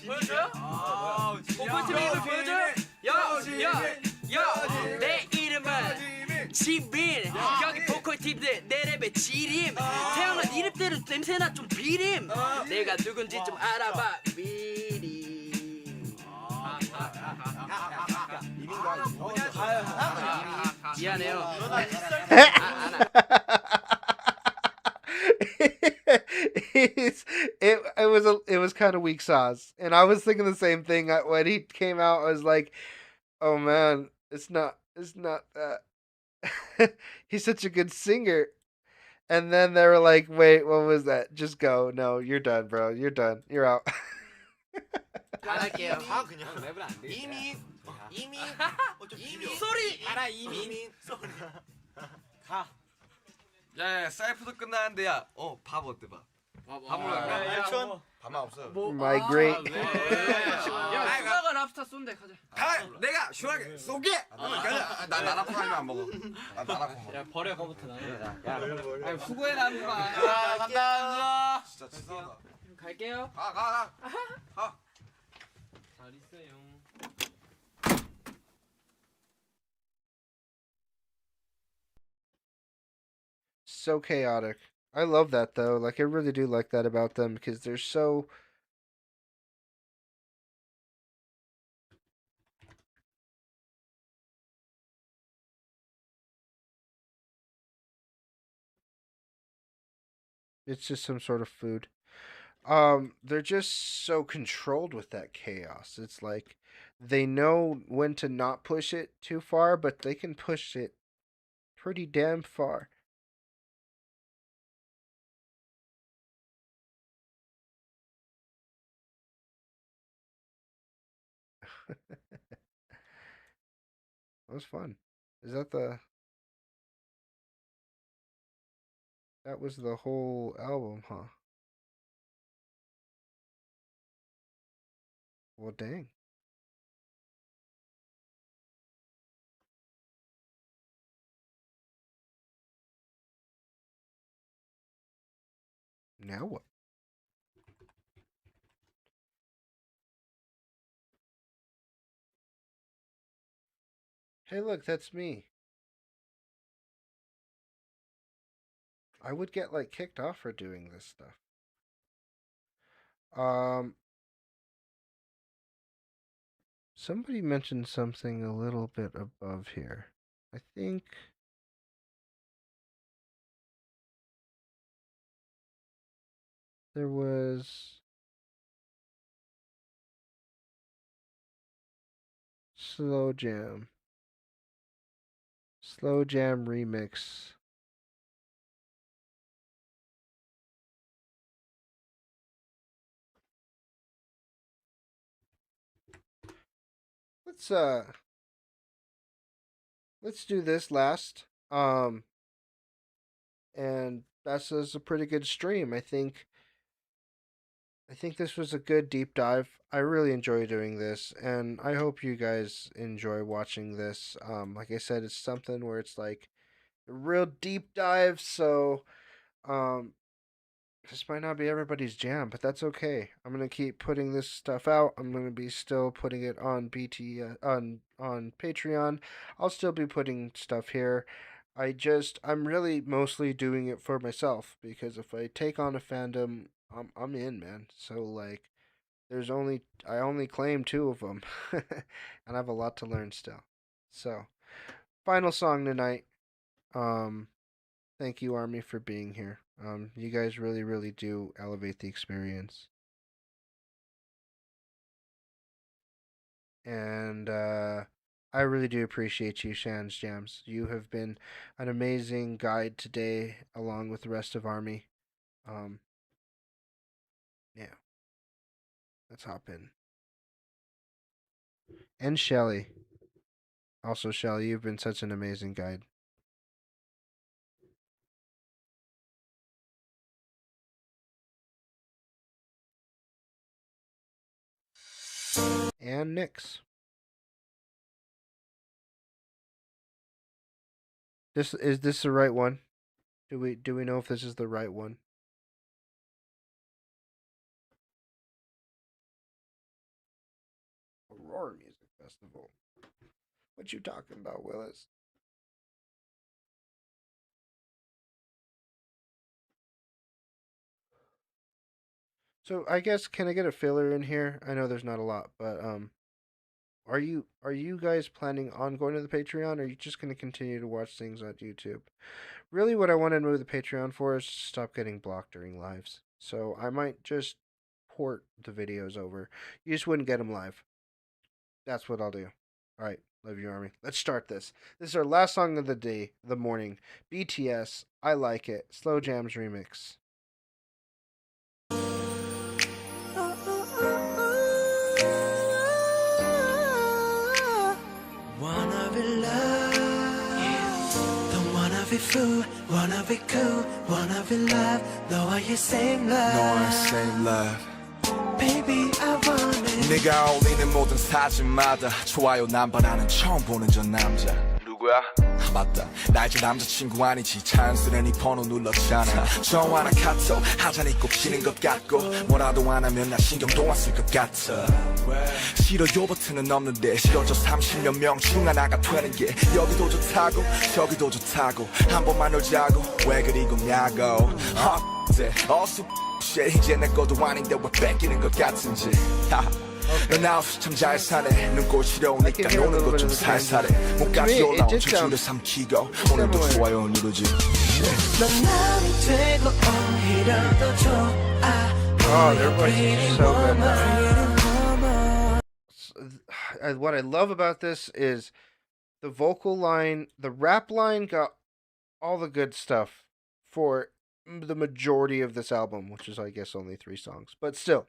보여줘요? 보컬팀 입을 보여줘요? 야, 내 이름은 지민. 여기 보컬팀들 내 랩의 지림. 태어난 이름대로 냄새나 좀 비림. 내가 누군지 좀 알아봐 미리. 미안해요. It was kind of weak sauce, and I was thinking the same thing when he came out. I was like, oh man, it's not that. He's such a good singer. And then they were like, wait, what was that? Just go. No, you're done, bro. You're done. You're out. 안 할게요. 그냥 랩은 안 돼. 이민 소리 알아 이민 소리. 가. 야, 사이프도 끝나는데 야, 밥 어때 봐? 밥 먹으러 갈까? 춘. 밥만 없어. My great. 야, 수다가 랍스타 쏜대. 가자. 내가 시원하게 쏘게. 나 나랑 아니면 안 먹어. 나랑 먹어. 야, 버려 거부터 나는. 야, 수고해라 누가. 간다. 진짜 치사하다. 갈게요. 가. 잘 있어요. So chaotic. I love that though. Like I really do like that about them because they're so it's just some sort of food. They're just so controlled with that chaos. It's like they know when to not push it too far, but they can push it pretty damn far. That was fun. Is that that was the whole album, huh? Well, dang. Now what? Hey, look, that's me. I would get like kicked off for doing this stuff. Somebody mentioned something a little bit above here. I think there was Slow Jam remix. Let's do this last. And that's a pretty good stream. I think I think this was a good deep dive. I really enjoy doing this, and I hope you guys enjoy watching this. Like I said, it's something where it's like a real deep dive, so um, this might not be everybody's jam, but that's okay. I'm gonna keep putting this stuff out. I'm gonna be still putting it on on Patreon. I'll still be putting stuff here. I'm really mostly doing it for myself because if I take on a fandom, I'm in, man. So like, I only claim two of them, and I have a lot to learn still. So, final song tonight. Thank you, Army, for being here. You guys really, really do elevate the experience. And I really do appreciate you, Shan's Jams. You have been an amazing guide today, along with the rest of Army. Yeah. Let's hop in. And Shelly. Also, Shelly, you've been such an amazing guide. And Nix. Is this the right one? Do we know if this is the right one? Aurora Music Festival. What you talking about, Willis? So I guess, can I get a filler in here? I know there's not a lot, but are you guys planning on going to the Patreon, or are you just gonna continue to watch things on YouTube? Really, what I want to move the Patreon for is to stop getting blocked during lives. So I might just port the videos over. You just wouldn't get them live. That's what I'll do. All right, love you, Army. Let's start this. This is our last song of the day, the morning. BTS, I Like It, Slow Jams remix. Wanna be loved, don't wanna be fool, wanna be cool, wanna be loved. 너와 same love, 너와 same love. Baby I want it. 네가 올리는 모든 사진마다 좋아요 남발하는 처음 보는 저 남자. 누구야? 아 맞다, 나 이제 남자친구 아니지. 자연스레 네 번호 눌렀잖아. 전화나 카톡 하자니 꼽히는 것 같고, 뭐라도 안 하면 나 신경도 안 쓸 것 같아. 싫어요 버튼은 없는데 싫어져 30몇 명 중 하나가 되는 게 여기도 좋다고 저기도 좋다고 한 번만 놀자고 왜 그리 굽냐고. 어수 이제 내 것도 아닌데 왜 뺏기는 것 같은지. 넌 아웃 참 잘 사네. 눈꽃이 오니까 노는 것 좀 살살해. 목까지 올라온 저주를 삼키고 오늘도 좋아요 누르지. 넌 남이 되고 오히려 더 좋아. Oh, their voice is so good. What I love about this is the vocal line, the rap line got all the good stuff for the majority of this album, which is, I guess, only 3 songs. But still,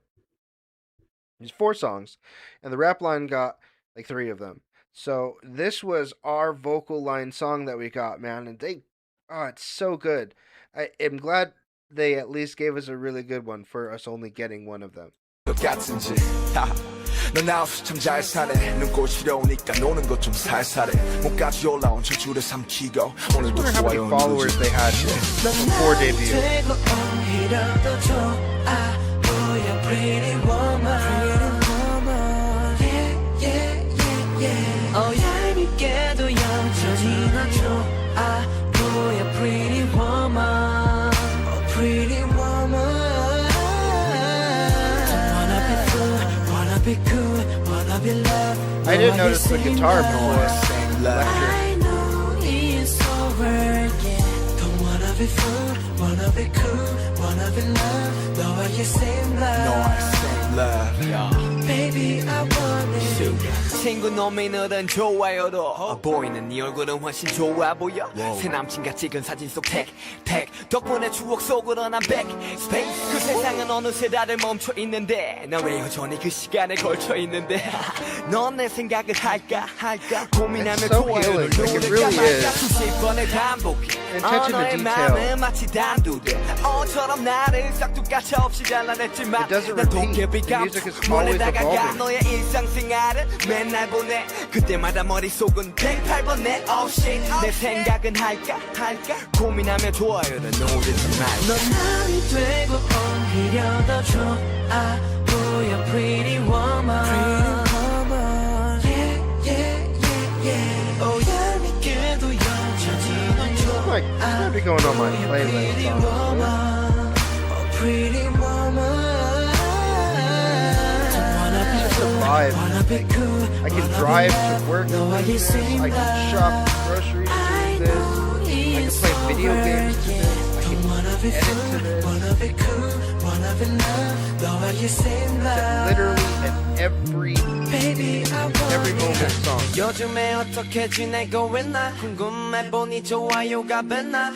there's 4 songs, and the rap line got like 3 of them. So this was our vocal line song that we got, man, and it's so good. I am glad they at least gave us a really good one for us only getting one of them. 넌 아웃 참 잘 사네. 눈꽃이 오니까 노는 것 좀 살살해. 목까지 올라온 저주를 삼키고 오늘도 좋아요 followers they had before debut. Oh 얄밉게도 영전이 나 좋아. 보여 pretty woman, oh pretty woman. I didn't notice the guitar before. I know it's over, yeah. Don't wanna be fool, wanna be cool, wanna be loved. 너와 same love. love Baby I want it 친구 놈이늘은 좋아요도 보이는 네 얼굴은 훨씬 좋아 보여 새 남친과 찍은 사진 속 택 덕분에 추억 속으로 난 back space 그 세상은 어느새 다들 멈춰 있는데 나 왜 여전히 그 시간에 걸쳐 있는데 넌 내 생각을 할까 고민하면 It's so 좋아요를 healing, like it really 누를까 is. 말까 수십 번의 반복이 Attention to 너의 detail. 마음은 마치 단두대 어처럼 나를 싹둑가차 없이 잘라냈지만 It doesn't 난 repeat. 도깨비가 The music is always 다가가 evolving. 너의 일상생활을 맨날 보내 그때마다 머릿속은 108번 내 oh shit 내 생각은 할까 고민하며 좋아요를 누르지 말고 넌 남이 되고 오히려 더 좋아 보여 pretty woman Oh 얄밉게도 여전히 넌 Like, it's gonna be going on my playlist. Oh pretty woman Don't wanna be It's just a cool, vibe. wanna be cool, I can wanna drive be to loved. work No, I with this. sing I can that. shop groceries I with this. know I can it's play video over, games to yeah. this. I Don't wanna be can edit to cool, this. wanna be cool, wanna be loved. No, I sing that. Literally at every Baby, I want moment it. song. 요즘에 어떻게 지내고 있나 궁금해 보니 좋아요가 뱉나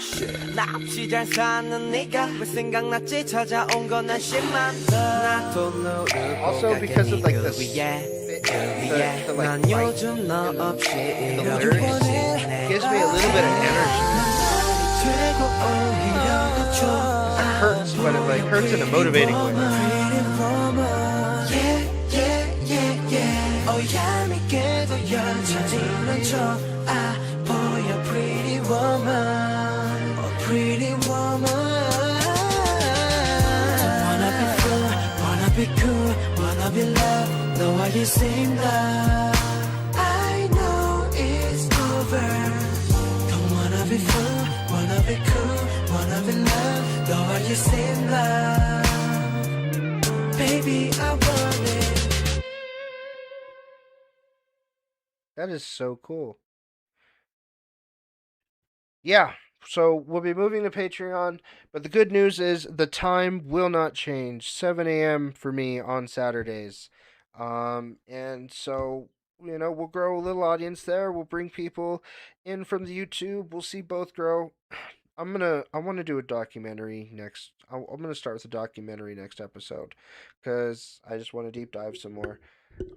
나 없이 잘 사는 네가 왜 생각났지 찾아온 건 한심한 나도 누르고 Also because of like the 위에 like 난 light 요즘 너 in the, 없이 in the 이렇게 lyrics 보내 gives me a little bit of energy. 되고 오히려 더 좋아 It hurts, but it like hurts in a motivating way. 얄밉게도 여전히는 좋아 보여 pretty woman Oh pretty woman Wanna be full, wanna be cool, wanna be loved 너와의 same love I know it's over Don't wanna be full, wanna be cool, wanna be loved 너와의 same love Baby I want it That is so cool. Yeah, so we'll be moving to Patreon, but the good news is the time will not change. 7 a.m. for me on Saturdays. And so, we'll grow a little audience there. We'll bring people in from the YouTube. We'll see both grow. I want to do a documentary next. I'm going to start with a documentary next episode because I just want to deep dive some more.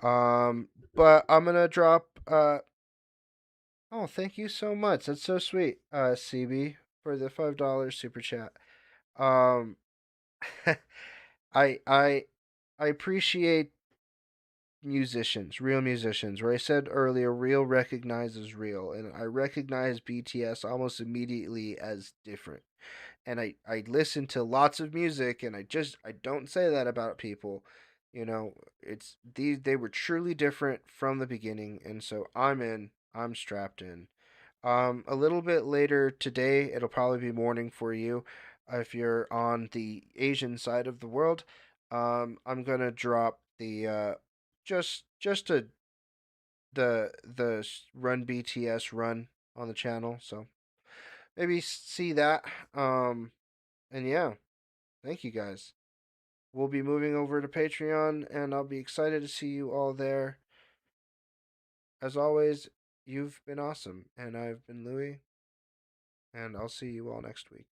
But I'm gonna drop. Oh, thank you so much. That's so sweet, CB, for the $5 super chat. Um, I I I appreciate musicians, real musicians. Where I said earlier, real recognizes real, and I recognize BTS almost immediately as different. And I listen to lots of music, and I don't say that about people. It's they were truly different from the beginning, and so I'm strapped in. A little bit later today, it'll probably be morning for you, if you're on the Asian side of the world. I'm gonna drop the just the run BTS run on the channel, so maybe see that. And yeah, thank you guys. We'll be moving over to Patreon, and I'll be excited to see you all there. As always, you've been awesome, and I've been Louie, and I'll see you all next week.